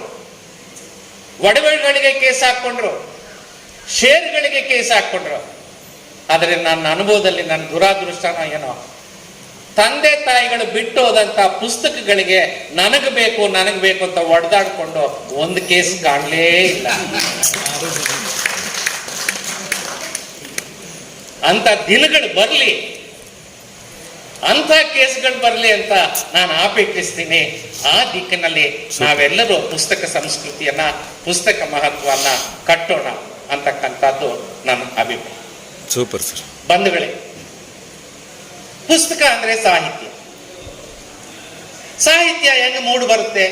ಒಡವೆಗಳಿಗೆ ಕೇಸ್ ಹಾಕ್ಕೊಂಡ್ರು, ಶೇರ್ಗಳಿಗೆ ಕೇಸ್ ಹಾಕ್ಕೊಂಡ್ರು. ಆದರೆ ನನ್ನ ಅನುಭವದಲ್ಲಿ ನನ್ನ ದುರಾದೃಷ್ಟನೋ ಏನೋ, ತಂದೆ ತಾಯಿಗಳು ಬಿಟ್ಟು ಹೋದಂತ ಪುಸ್ತಕಗಳಿಗೆ ನನಗೆ ಬೇಕು ಅಂತ ಒಡೆದಾಡ್ಕೊಂಡು ಒಂದು ಕೇಸ್ ಕಾಣಲೇ ಇಲ್ಲ. ಅಂತ ದಿನಗಳು ಬರಲಿ, ಅಂತ ಕೇಸ್ಗಳು ಬರಲಿ ಅಂತ ನಾನು ಆಪೇಕ್ಷಿಸ್ತೀನಿ. ಆ ದಿಕ್ಕಿನಲ್ಲಿ ನಾವೆಲ್ಲರೂ ಪುಸ್ತಕ ಸಂಸ್ಕೃತಿಯನ್ನ, ಪುಸ್ತಕ ಮಹತ್ವವನ್ನ ಕಟ್ಟೋಣ ಅಂತಕ್ಕಂಥದ್ದು ನನ್ನ ಅಭಿಪ್ರಾಯ. Super sir. ಬಂಧುಗಳೇ, ಪುಸ್ತಕ ಅಂದ್ರೆ ಸಾಹಿತ್ಯ. ಸಾಹಿತ್ಯ ಹೆಂಗೆ ಮೂಡು ಬರುತ್ತೆ?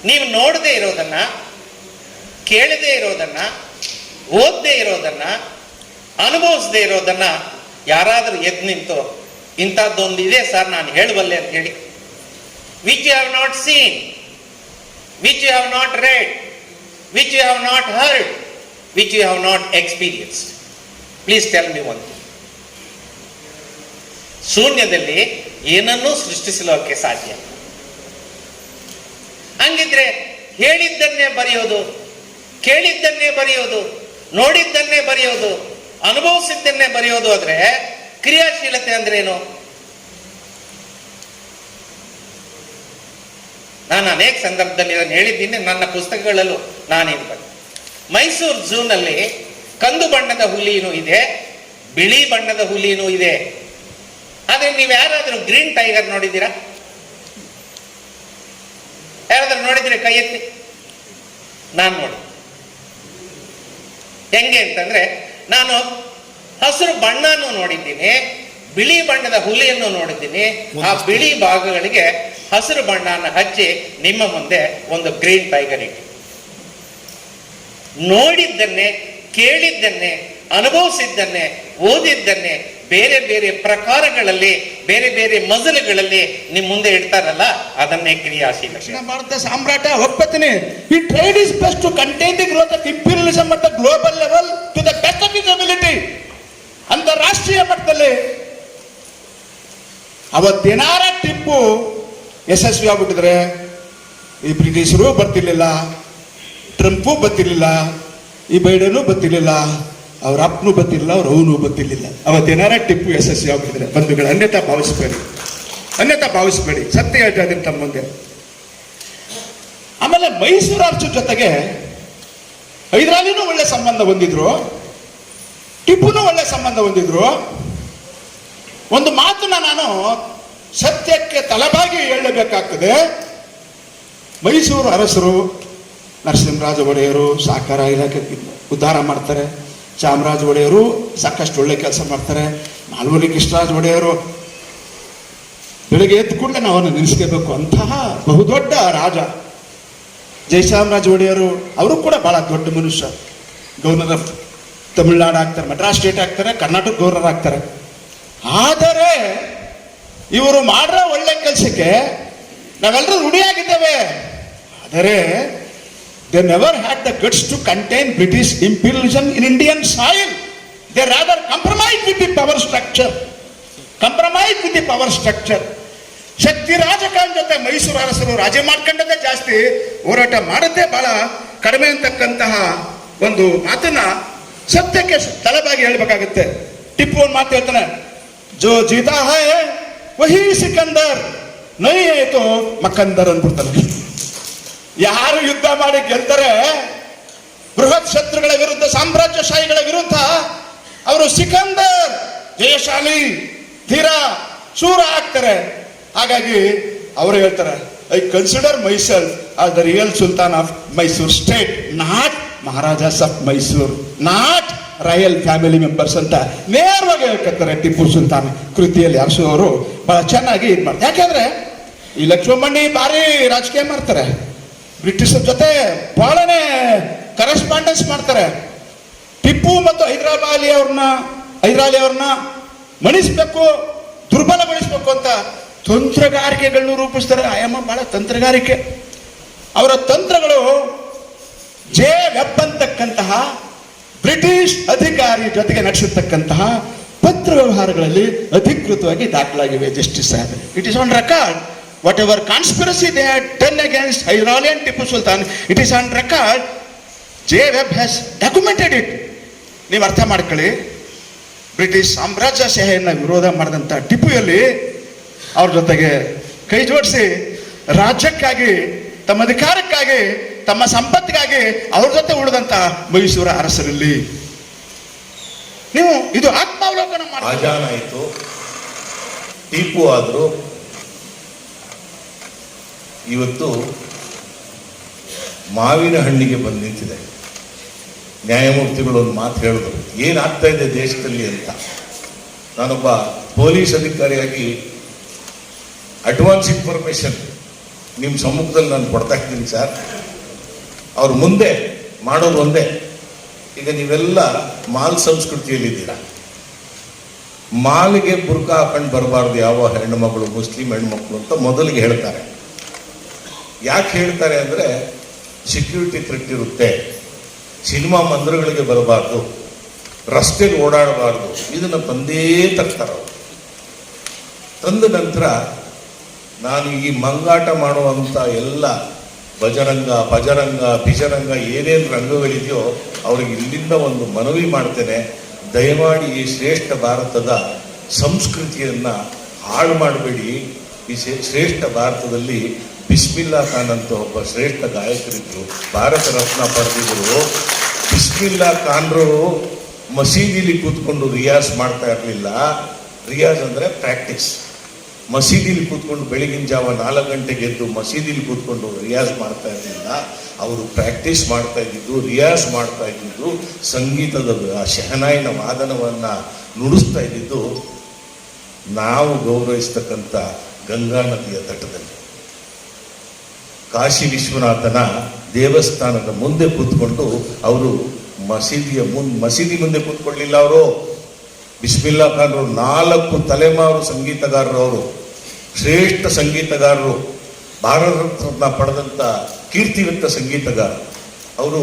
ನೀವು ನೋಡದೇ ಇರೋದನ್ನ, ಕೇಳದೇ ಇರೋದನ್ನ, ಓದದೇ ಇರೋದನ್ನ, ಅನುಭವಿಸದೇ ಇರೋದನ್ನ ಯಾರಾದರೂ ಎದ್ದು ನಿಂತು ಇಂಥದ್ದೊಂದು ಇದೆ ಸರ್ ನಾನು ಹೇಳಬಲ್ಲೆ ಅಂತ ಹೇಳಿ, which you have not seen, which you have not read, which you have not heard, which you have not experienced, please tell me one thing. ಶೂನ್ಯದಲ್ಲಿ ಏನನ್ನೂ ಸೃಷ್ಟಿಸಲೋಕೆ ಸಾಧ್ಯ. ಹಂಗಿದ್ರೆ ಹೇಳಿದ್ದನ್ನೇ ಬರೆಯೋದು, ಕೇಳಿದ್ದನ್ನೇ ಬರೆಯೋದು, ನೋಡಿದ್ದನ್ನೇ ಬರೆಯೋದು, ಅನುಭವಿಸಿದ್ದನ್ನೇ ಬರೆಯೋದು ಆದ್ರೆ ಕ್ರಿಯಾಶೀಲತೆ ಅಂದ್ರೇನು? ನಾನು ಅನೇಕ ಸಂದರ್ಭದಲ್ಲಿ ಇದನ್ನು ಹೇಳಿದ್ದೀನಿ. ನನ್ನ ಪುಸ್ತಕಗಳಲ್ಲೂ ನಾನೇನು ಬರೆದೆ. ಮೈಸೂರು ಝೂನಲ್ಲಿ ಕಂದು ಬಣ್ಣದ ಹುಲಿನೂ ಇದೆ, ಬಿಳಿ ಬಣ್ಣದ ಹುಲಿನೂ ಇದೆ. ಆದ್ರೆ ನೀವು ಯಾರಾದ್ರೂ ಗ್ರೀನ್ ಟೈಗರ್ ನೋಡಿದ್ದೀರಾ? ಯಾರಾದ್ರೂ ನೋಡಿದ್ರೆ ಕೈ ಎತ್ತಿ. ನಾನು ನೋಡಿ. ಹೆಂಗೆ ಅಂತಂದ್ರೆ, ನಾನು ಹಸಿರು ಬಣ್ಣನೂ ನೋಡಿದ್ದೀನಿ, ಬಿಳಿ ಬಣ್ಣದ ಹುಲಿಯನ್ನು ನೋಡಿದ್ದೀನಿ. ಆ ಬಿಳಿ ಭಾಗಗಳಿಗೆ ಹಸಿರು ಬಣ್ಣನ ಹಚ್ಚಿ ನಿಮ್ಮ ಮುಂದೆ ಒಂದು ಗ್ರೀನ್ ಟೈಗರ್ ಇಟ್ಟು ನೋಡಿದ್ದನ್ನೇ, ಕೇಳಿದ್ದನ್ನೇ, ಅನುಭವಿಸಿದ್ದನ್ನೇ, ಓದಿದ್ದನ್ನೇ ಬೇರೆ ಬೇರೆ ಪ್ರಕಾರಗಳಲ್ಲಿ, ಬೇರೆ ಬೇರೆ ಮಜಲುಗಳಲ್ಲಿ ನಿಮ್ಮ ಮುಂದೆ ಇಡ್ತಾರಲ್ಲ, ಅದನ್ನೇ ಕ್ರಿಯಾಶೀಲ. ದಕ್ಷಿಣ ಭಾರತ ಸಾಮ್ರಾಟ ಒಪ್ಪತೀನಿ. ಈ trade is best to contain the growth of imperialism at the global level to the best of is ability. ಅಂತಾರಾಷ್ಟ್ರೀಯ ಮಟ್ಟದಲ್ಲಿ ಅವತ್ತೇನಾರ ಟಿಪ್ಪು ಯಶಸ್ವಿ ಆಗ್ಬಿಟ್ಟಿದ್ರೆ ಈ ಬ್ರಿಟಿಷರು ಬರ್ತಿರ್ಲಿಲ್ಲ, ಟ್ರಂಪು ಬರ್ತಿರ್ಲಿಲ್ಲ, ಈ ಬೈಡನು ಬರ್ತಿರ್ಲಿಲ್ಲ, ಅವ್ರ ಅಪ್ಪನೂ ಬರ್ತಿರ್ಲಿಲ್ಲ, ಅವ್ರ ಅವನು ಬರ್ತಿರ್ಲಿಲ್ಲ. ಅವತ್ತೇನಾರ ಟಿಪ್ಪು ಯಶಸ್ವಿ ಆಗ್ಬಿಟ್ಟಿದ್ರೆ ಬಂಧುಗಳು, ಅನ್ಯತಾ ಭಾವಿಸ್ಬೇಡಿ, ಸತ್ಯ ಹೇಳ್ತಾ ಇದ್ದೀನಿ ತಮ್ಮ ಮುಂದೆ. ಆಮೇಲೆ ಮೈಸೂರು ಅರಸರ ಜೊತೆಗೆ ಹೈದರಾಲಿನೂ ಒಳ್ಳೆ ಸಂಬಂಧ ಹೊಂದಿದ್ರು, ಟಿಪ್ಪುನೂ ಒಳ್ಳೆ ಸಂಬಂಧ ಹೊಂದಿದ್ರು. ಒಂದು ಮಾತನ್ನ ನಾನು ಸತ್ಯಕ್ಕೆ ತಲೆಬಾಗಿ ಹೇಳಬೇಕಾಗ್ತದೆ. ಮೈಸೂರು ಅರಸರು ನರಸಿಂಹರಾಜ ಒಡೆಯರು ಸಹಕಾರ ಇಲಾಖೆ ಉದ್ಧಾರ ಮಾಡ್ತಾರೆ, ಚಾಮರಾಜ ಒಡೆಯರು ಸಾಕಷ್ಟು ಒಳ್ಳೆ ಕೆಲಸ ಮಾಡ್ತಾರೆ, ನಾಲ್ವಡಿ ಕೃಷ್ಣರಾಜ ಒಡೆಯರು ಬೆಳಗ್ಗೆ ಎದ್ದು ಕೂಡಲೇ ನಾವು ಅವನ್ನ ನಿಲ್ಲಿಸ್ಕೋಬೇಕು ಅಂತಹ ಬಹುದೊಡ್ಡ ರಾಜ. ಜಯಚಾಮರಾಜ ಒಡೆಯರು ಅವರು ಕೂಡ ಬಹಳ ದೊಡ್ಡ ಮನುಷ್ಯ, ಗವರ್ನರ್ ಆಫ್ ತಮಿಳುನಾಡು ಆಗ್ತಾರೆ, ಮದ್ರಾಸ್ ಸ್ಟೇಟ್ ಆಗ್ತಾರೆ, ಕರ್ನಾಟಕ ಗವರ್ನರ್ ಆಗ್ತಾರೆ. ಆದರೆ ಇವರು ಮಾಡಿರೋ ಒಳ್ಳೆ ಕೆಲಸಕ್ಕೆ ನಾವೆಲ್ಲರೂ ರೂಢಿಯಾಗಿದ್ದೇವೆ. ಆದರೆ they never had the guts to contain British imperialism in Indian soil. They rather compromised with the power structure. ಶಕ್ತಿ ರಾಜಕಾರಣ ಜೊತೆ ಮೈಸೂರು ಅರಸರು ರಾಜ್ಯ ಮಾಡ್ಕೊಂಡದೇ ಜಾಸ್ತಿ, ಹೋರಾಟ ಮಾಡದ್ದೇ ಬಹಳ ಕಡಿಮೆ ಅಂತಕ್ಕಂತಹ ಒಂದು ಮಾತನ್ನ ಸತ್ಯಕ್ಕೆ ತಲೆಬಾಗಿ ಹೇಳ್ಬೇಕಾಗುತ್ತೆ. ಟಿಪ್ಪು ಒಂದು ಮಾತು ಹೇಳ್ತಾನೆ, ಜೋ ಜೀತಾ ಹೈ ವಹಿ ಸಿಕಂದರ್, ನೈ ಆಯ್ತು ಮಕ್ಕಂದರ್ ಅಂದ್ಬಿಡ್ತಾನೆ. ಯಾರು ಯುದ್ಧ ಮಾಡಿ ಗೆಲ್ತಾರೆ ಬೃಹತ್ ಶತ್ರುಗಳ ವಿರುದ್ಧ, ಸಾಮ್ರಾಜ್ಯಶಾಹಿಗಳ ವಿರುದ್ಧ, ಅವರು ಸಿಕಂದರ್ ಜಯಶಾಲಿ ಧೀರ ಶೂರ ಆಗ್ತಾರೆ. ಹಾಗಾಗಿ ಅವರು ಹೇಳ್ತಾರೆ, I consider myself as the real Sultan of Mysore state, not Maharajas of Mysore, not royal family members ಅಂತ ನೇರವಾಗಿ ಹೇಳ್ತಾರೆ. ಟಿಪ್ಪು ಸುಲ್ತಾನ್ ಕೃತಿಯಲ್ಲಿ ಅರಸು ಅವರು ಬಹಳ ಚೆನ್ನಾಗಿ ಇದು ಮಾಡ್ತಾರೆ. ಯಾಕೆಂದ್ರೆ ಈ ಲಕ್ಷ್ಮಣಿ ಭಾರಿ ರಾಜಕೀಯ ಮಾಡ್ತಾರೆ, ಬ್ರಿಟಿಷರ ಜೊತೆ ಬಹಳನೇ ಕರೆಸ್ಪಾಂಡೆನ್ಸ್ ಮಾಡ್ತಾರೆ. ಟಿಪ್ಪು ಮತ್ತು ಹೈದರಾಲಿ ಅವ್ರನ್ನ ಮಣಿಸ್ಬೇಕು, ದುರ್ಬಲಗೊಳಿಸ್ಬೇಕು ಅಂತ ತಂತ್ರಗಾರಿಕೆಗಳನ್ನು ರೂಪಿಸ್ತಾರೆ. ಆಯಾಮ ಬಹಳ ತಂತ್ರಗಾರಿಕೆ. ಅವರ ತಂತ್ರಗಳು ಜೆ ವೆಬ್ ಅಂತಕ್ಕಂತಹ ಬ್ರಿಟಿಷ್ ಅಧಿಕಾರಿ ಜೊತೆಗೆ ನಡೆಸಿರ್ತಕ್ಕಂತಹ ಪತ್ರ ವ್ಯವಹಾರಗಳಲ್ಲಿ ಅಧಿಕೃತವಾಗಿ ದಾಖಲಾಗಿವೆ. Justice Saheb, it is on record. Whatever conspiracy they had done against Hyderali and Tipu Sultan, it is on record. J. Webb has documented it. ನೀವು ಅರ್ಥ ಮಾಡ್ಕೊಳ್ಳಿ, ಬ್ರಿಟಿಷ್ ಸಾಮ್ರಾಜ್ಯಶಾಹಿಯನ್ನ ವಿರೋಧ ಮಾಡಿದಂಥ ಟಿಪ್ಪುಯಲ್ಲಿ ಅವ್ರ ಜೊತೆಗೆ ಕೈ ಜೋಡಿಸಿ ರಾಜ್ಯಕ್ಕಾಗಿ, ತಮ್ಮ ಅಧಿಕಾರಕ್ಕಾಗಿ, ತಮ್ಮ ಸಂಪತ್ತಿಗಾಗಿ ಅವ್ರ ಜೊತೆ ಉಳಿದಂಥ ಮೈಸೂರ ಅರಸರಲ್ಲಿ ನೀವು ಇದು ಆತ್ಮಾವಲೋಕನ ಮಾಡಿ. ಆಜಾನ್ ಆಯಿತು, ಟಿಪ್ಪು ಆದರೂ ಇವತ್ತು ಮಾವಿನ ಹಣ್ಣಿಗೆ ಬಂದು ನಿಂತಿದೆ. ನ್ಯಾಯಮೂರ್ತಿಗಳು ಒಂದು ಮಾತು ಹೇಳಿದ್ರು, ಏನಾಗ್ತಾ ಇದೆ ದೇಶದಲ್ಲಿ ಅಂತ. ನಾನೊಬ್ಬ ಪೊಲೀಸ್ ಅಧಿಕಾರಿಯಾಗಿ ಅಡ್ವಾನ್ಸ್ ಇನ್ಫಾರ್ಮೇಶನ್ ನಿಮ್ಮ ಸಮ್ಮುಖದಲ್ಲಿ ನಾನು ಕೊಡ್ತಾ ಇದ್ದೀನಿ ಸರ್. ಅವ್ರ ಮುಂದೆ ಮಾಡೋದು ಒಂದೇ. ಈಗ ನೀವೆಲ್ಲ ಮಾಲ್ ಸಂಸ್ಕೃತಿಯಲ್ಲಿದ್ದೀರಾ. ಮಾಲಿಗೆ ಬುರ್ಕ ಹಾಕೊಂಡು ಬರಬಾರ್ದು ಯಾವ ಹೆಣ್ಣುಮಗಳು, ಮುಸ್ಲಿಂ ಹೆಣ್ಮಕ್ಳು ಅಂತ ಮೊದಲಿಗೆ ಹೇಳ್ತಾರೆ. ಯಾಕೆ ಹೇಳ್ತಾರೆ ಅಂದರೆ ಸೆಕ್ಯೂರಿಟಿ ಥ್ರೆಟ್ ಇರುತ್ತೆ, ಸಿನಿಮಾ ಮಂದಿರಗಳಿಗೆ ಬರಬಾರ್ದು, ರಸ್ತೆಗೆ ಓಡಾಡಬಾರ್ದು. ಇದನ್ನು ತಂದೇ ತರ್ತಾರೆ. ತಂದ ನಂತರ ನಾನು ಈ ಮಂಗಾಟ ಮಾಡುವಂಥ ಎಲ್ಲ ಭಜರಂಗ ಬಿಜರಂಗ ಏನೇನು ರಂಗಗಳಿದೆಯೋ ಅವ್ರಿಗೆ ಇಲ್ಲಿಂದ ಒಂದು ಮನವಿ ಮಾಡ್ತೇನೆ, ದಯಮಾಡಿ ಈ ಶ್ರೇಷ್ಠ ಭಾರತದ ಸಂಸ್ಕೃತಿಯನ್ನು ಹಾಳು ಮಾಡಬೇಡಿ. ಈ ಶ್ರೇಷ್ಠ ಭಾರತದಲ್ಲಿ ಬಿಸ್ಮಿಲ್ಲಾ ಖಾನ್ ಅಂತ ಒಬ್ಬ ಶ್ರೇಷ್ಠ ಗಾಯಕರಿದ್ದರು, ಭಾರತ ರತ್ನ ಪಡೆದಿದ್ರು. ಬಿಸ್ಮಿಲ್ಲಾ ಖಾನ್ರು ಮಸೀದಿಲಿ ಕೂತ್ಕೊಂಡು ರಿಯಾಜ್ ಮಾಡ್ತಾ ಇರಲಿಲ್ಲ. ರಿಯಾಜ್ ಅಂದರೆ ಪ್ರಾಕ್ಟೀಸ್. ಮಸೀದಿಲಿ ಕೂತ್ಕೊಂಡು ಬೆಳಗಿನ ಜಾವ 4 ಗಂಟೆಗೆ ಎದ್ದು ಮಸೀದಿಲಿ ಕೂತ್ಕೊಂಡು ರಿಯಾಜ್ ಮಾಡ್ತಾ ಇರಲಿಲ್ಲ. ಅವರು ಪ್ರಾಕ್ಟೀಸ್ ಮಾಡ್ತಾ ಇದ್ದಿದ್ದು, ರಿಯಾಜ್ ಮಾಡ್ತಾ ಇದ್ದಿದ್ದು, ಸಂಗೀತದ ಶಹನಾಯಿನ ವಾದನವನ್ನು ನುಡಿಸ್ತಾ ಇದ್ದಿದ್ದು ನಾವು ಗೌರವಿಸ್ತಕ್ಕಂಥ ಗಂಗಾ ನದಿಯ ತಟದಲ್ಲಿ ಕಾಶಿ ವಿಶ್ವನಾಥನ ದೇವಸ್ಥಾನದ ಮುಂದೆ ಕೂತ್ಕೊಂಡು ಅವರು ಮಸೀದಿ ಮುಂದೆ ಕೂತ್ಕೊಳ್ಳಿಲ್ಲ. ಅವರು ಬಿಸ್ಮಿಲ್ಲಾ ಖಾನ್ ಅವರು 4 ತಲೆಮಾರು ಸಂಗೀತಗಾರರು, ಅವರು ಶ್ರೇಷ್ಠ ಸಂಗೀತಗಾರರು, ಭಾರತ ರತ್ನ ಪಡೆದಂಥ ಕೀರ್ತಿವಂತ ಸಂಗೀತಗಾರ. ಅವರು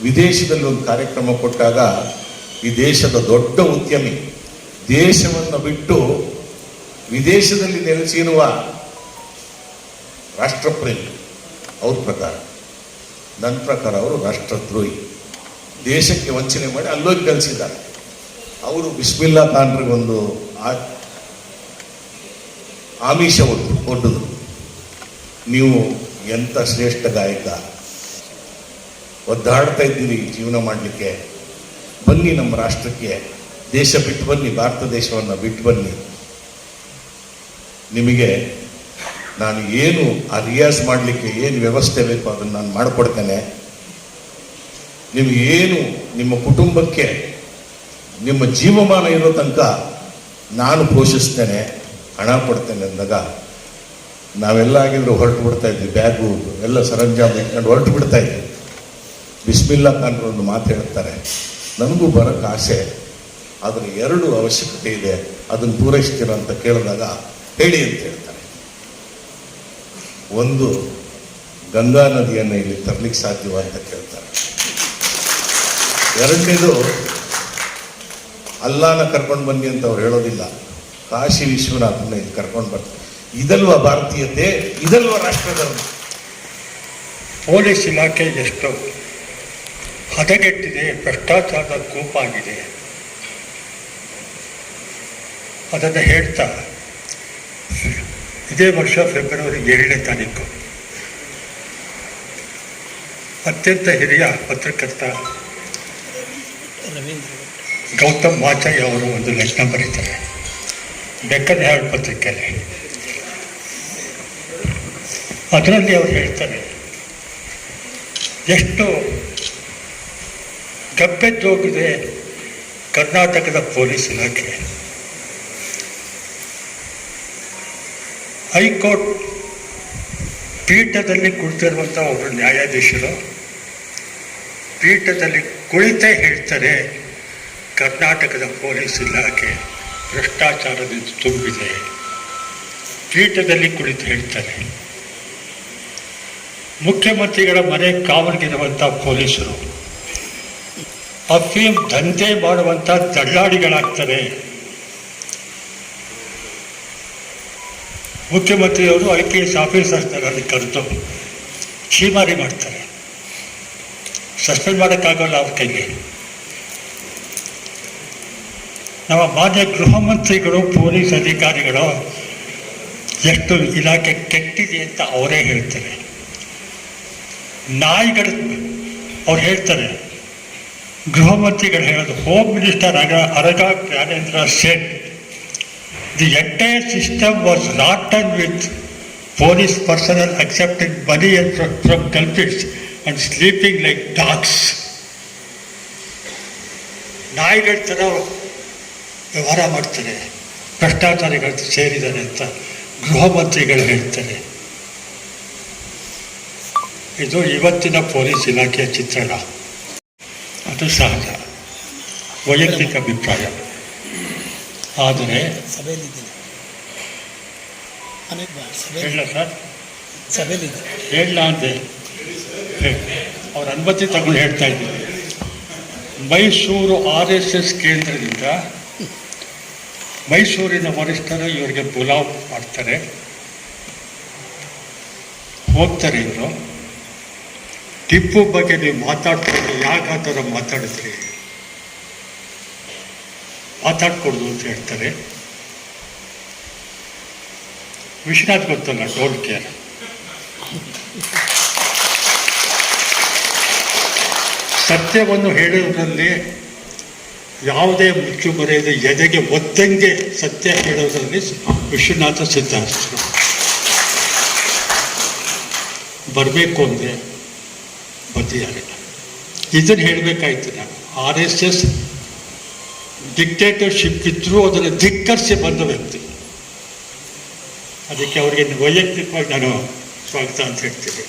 ವಿದೇಶದಲ್ಲಿ ಒಂದು ಕಾರ್ಯಕ್ರಮ ಕೊಟ್ಟಾಗ ಈ ದೇಶದ ದೊಡ್ಡ ಉದ್ಯಮಿ ದೇಶವನ್ನು ಬಿಟ್ಟು ವಿದೇಶದಲ್ಲಿ ನೆಲೆಸಿರುವ ರಾಷ್ಟ್ರಪ್ರೇಮಿ ಅವ್ರ ಪ್ರಕಾರ. ನನ್ನ ಪ್ರಕಾರ ಅವರು ರಾಷ್ಟ್ರದ್ರೋಹಿ. ದೇಶಕ್ಕೆ ವಂಚನೆ ಮಾಡಿ ಅಲ್ಲೋಗಿ ಕಲಿಸಿದ್ದಾರೆ. ಅವರು ಬಿಸ್ಮಿಲ್ಲಾ ಖಾನ್ರಿಗೊಂದು ಆಮಿಷ ಒಡ್ಡಿದ್ರು, ನೀವು ಎಂಥ ಶ್ರೇಷ್ಠ ಗಾಯಕ, ಒದ್ದಾಡ್ತಾ ಇದ್ದೀರಿ ಜೀವನ ಮಾಡಲಿಕ್ಕೆ, ಬನ್ನಿ ನಮ್ಮ ರಾಷ್ಟ್ರಕ್ಕೆ, ದೇಶ ಬಿಟ್ಟು ಬನ್ನಿ, ಭಾರತ ದೇಶವನ್ನು ಬಿಟ್ಟು ಬನ್ನಿ, ನಿಮಗೆ ನಾನು ಏನು ಆ ರಿಯಾಜ್ ಮಾಡಲಿಕ್ಕೆ ಏನು ವ್ಯವಸ್ಥೆ ಬೇಕು ಅದನ್ನು ನಾನು ಮಾಡಿಕೊಡ್ತೇನೆ, ನಿಮಗೇನು ನಿಮ್ಮ ಕುಟುಂಬಕ್ಕೆ ನಿಮ್ಮ ಜೀವಮಾನ ಇರೋ ತನಕ ನಾನು ಪೋಷಿಸ್ತೇನೆ, ಹಣ ಕೊಡ್ತೇನೆ ಅಂದಾಗ ನಾವೆಲ್ಲ ಆಗಿದ್ರು ಹೊರಟು ಬಿಡ್ತಾ ಇದ್ವಿ, ಬ್ಯಾಗು ಎಲ್ಲ ಸರಂಜಾಮ ಇಟ್ಕೊಂಡು ಹೊರಟು ಬಿಡ್ತಾ ಇದ್ವಿ. ಬಿಸ್ಮಿಲ್ಲಾ ಖಾನ್ರು ಒಂದು ಮಾತು ಹೇಳ್ತಾರೆ, ನನಗೂ ಬರೋಕ್ಕೆ ಆಸೆ, ಆದರೆ 2 ಅವಶ್ಯಕತೆ ಇದೆ, ಅದನ್ನು ಪೂರೈಸ್ತೀರ ಅಂತ ಕೇಳಿದಾಗ ಹೇಳಿ ಅಂತ ಹೇಳ್ತಾರೆ. ಒಂದು, ಗಂಗಾ ನದಿಯನ್ನು ಇಲ್ಲಿ ತರಲಿಕ್ಕೆ ಸಾಧ್ಯವ ಅಂತ ಕೇಳ್ತಾರೆ. 2ನೇದು, ಅಲ್ಲಾನ ಕರ್ಕೊಂಡು ಬನ್ನಿ ಅಂತ ಅವ್ರು ಹೇಳೋದಿಲ್ಲ, ಕಾಶಿ ವಿಶ್ವನಾಥನ ಇಲ್ಲಿ ಕರ್ಕೊಂಡು ಬರ್ತಾರೆ. ಇದಲ್ವ ಭಾರತೀಯತೆ, ಇದಲ್ವ ರಾಷ್ಟ್ರಧರ್ಮ. ಪೊಲೀಸ್ ಇಲಾಖೆ ಎಷ್ಟು ಹದಗೆಟ್ಟಿದೆ, ಭ್ರಷ್ಟಾಚಾರದ ಕೂಪಾಗಿದೆ, ಅದನ್ನು ಹೇಳ್ತಾ ಇದೇ ವರ್ಷ ಫೆಬ್ರವರಿ 2ನೇ ತಾರೀಕು ಅತ್ಯಂತ ಹಿರಿಯ ಪತ್ರಕರ್ತ ಗೌತಮ್ ಮಾಚಯ್ಯ ಅವರು ಒಂದು ಲೇಖನ ಬರೀತಾರೆ ಡೆಕ್ಕನ್ ಹೆರಾಲ್ಡ್ ಪತ್ರಿಕೆಯಲ್ಲಿ. ಅದರಲ್ಲಿ ಅವರು ಹೇಳ್ತಾರೆ, ಎಷ್ಟು ಗಬ್ಬೆದ್ದೋಗಿದೆ ಕರ್ನಾಟಕದ ಪೊಲೀಸ್ ಇಲಾಖೆ. ಹೈಕೋರ್ಟ್ ಪೀಠದಲ್ಲಿ ಕುಳಿತಿರುವಂಥ ಒಬ್ಬರು ನ್ಯಾಯಾಧೀಶರು ಪೀಠದಲ್ಲಿ ಕುಳಿತೇ ಹೇಳ್ತಾರೆ, ಕರ್ನಾಟಕದ ಪೊಲೀಸ್ ಇಲಾಖೆ ಭ್ರಷ್ಟಾಚಾರದಿಂದ ತುಂಬಿದೆ. ಪೀಠದಲ್ಲಿ ಕುಳಿತು ಹೇಳ್ತಾರೆ. ಮುಖ್ಯಮಂತ್ರಿಗಳ ಮನೆ ಕಾವಲಿಗಿರುವಂಥ ಪೊಲೀಸರು ಅಫೀಮ್ ದಂಧೆ ಮಾಡುವಂಥ ದಳ್ಳಾಳಿಗಳಾಗ್ತಾರೆ. ಮುಖ್ಯಮಂತ್ರಿಯವರು IPS ಆಫೀಸರ್ಸ್ನಲ್ಲಿ ಕರೆದು ಛೀಮಾರಿ ಮಾಡ್ತಾರೆ. ಸಸ್ಪೆಂಡ್ ಮಾಡೋಕ್ಕಾಗಲ್ಲ ಅವ್ರ ಕೈಗೆ. ನಮ್ಮ ಮಾನ್ಯ ಗೃಹ ಮಂತ್ರಿಗಳು, ಪೊಲೀಸ್ ಅಧಿಕಾರಿಗಳು ಎಷ್ಟು ಇಲಾಖೆ ಕೆಟ್ಟಿದೆ ಅಂತ ಅವರೇ ಹೇಳ್ತಾರೆ. ನಾಯಿಗಳು ಅವ್ರು ಹೇಳ್ತಾರೆ, ಗೃಹ ಮಂತ್ರಿಗಳು ಹೇಳೋದು, home minister Araga Jnanendra shed the entire system was rotten with police personnel accepting money and from culprits and sleeping like dogs. ನಾಯಿಗಳ ಥರ ವ್ಯವಹಾರ ಮಾಡ್ತಾರೆ, ಭ್ರಷ್ಟಾಚಾರಿಗಳು ಸೇರಿದ್ದಾರೆ ಅಂತ ಗೃಹ ಮಂತ್ರಿಗಳು ಹೇಳ್ತಾರೆ. ಇದು ಇವತ್ತಿನ ಪೊಲೀಸ್ ಇಲಾಖೆಯ ಚಿತ್ರಣ. ಅದು ಸಹಜ, ವೈಯಕ್ತಿಕ ಅಭಿಪ್ರಾಯ. ಆದರೆ ಹೇಳ ಸರ್, ಹೇಳ ಅಂದೆ, ಅವ್ರ ಅನುಮತಿ ತಗೊಂಡು ಹೇಳ್ತಾ ಇದ್ದೀನಿ. ಮೈಸೂರು RSS ಕೇಂದ್ರದಿಂದ ಮೈಸೂರಿನ ವರಿಷ್ಠರು ಇವರಿಗೆ ಬುಲಾವ್ ಮಾಡ್ತಾರೆ, ಹೋಗ್ತಾರೆ. ಇವರು ಟಿಪ್ಪು ಬಗ್ಗೆ ನೀವು ಮಾತಾಡ್ಕೊಂಡು ಯಾಕೆ ಆ ಥರ ಮಾತಾಡಿದ್ರಿ, ಮಾತಾಡ್ಕೊಡ್ದು ಅಂತ ಹೇಳ್ತಾರೆ. ವಿಶ್ವನಾಥ್ ಗೊತ್ತಲ್ಲ, ಡೋಂಟ್ ಕೇರ್. ಸತ್ಯವನ್ನು ಹೇಳುವುದರಲ್ಲಿ ಯಾವುದೇ ಮುಚ್ಚು ಬರೆಯದೆ ಎದೆಗೆ ಒತ್ತಂಗೆ ಸತ್ಯ ಹೇಳುವುದರಲ್ಲಿ ವಿಶ್ವನಾಥ ಸಿದ್ಧಾಂತರು. ಬರಬೇಕು ಅಂದರೆ ಬಂದಿದ್ದಾರೆ. ಇದನ್ನು ಹೇಳಬೇಕಾಯ್ತು ನಾನು. RSS ಡಿಕ್ಟೇಟರ್ಶಿಪ್ ಇದ್ದರೂ ಅದನ್ನು ಧಿಕ್ಕರಿಸಿ ಬಂದ ವ್ಯಕ್ತಿ. ಅದಕ್ಕೆ ಅವರಿಗೆ ವೈಯಕ್ತಿಕವಾಗಿ ನಾನು ಸ್ವಾಗತ ಅಂತ ಹೇಳ್ತೀನಿ.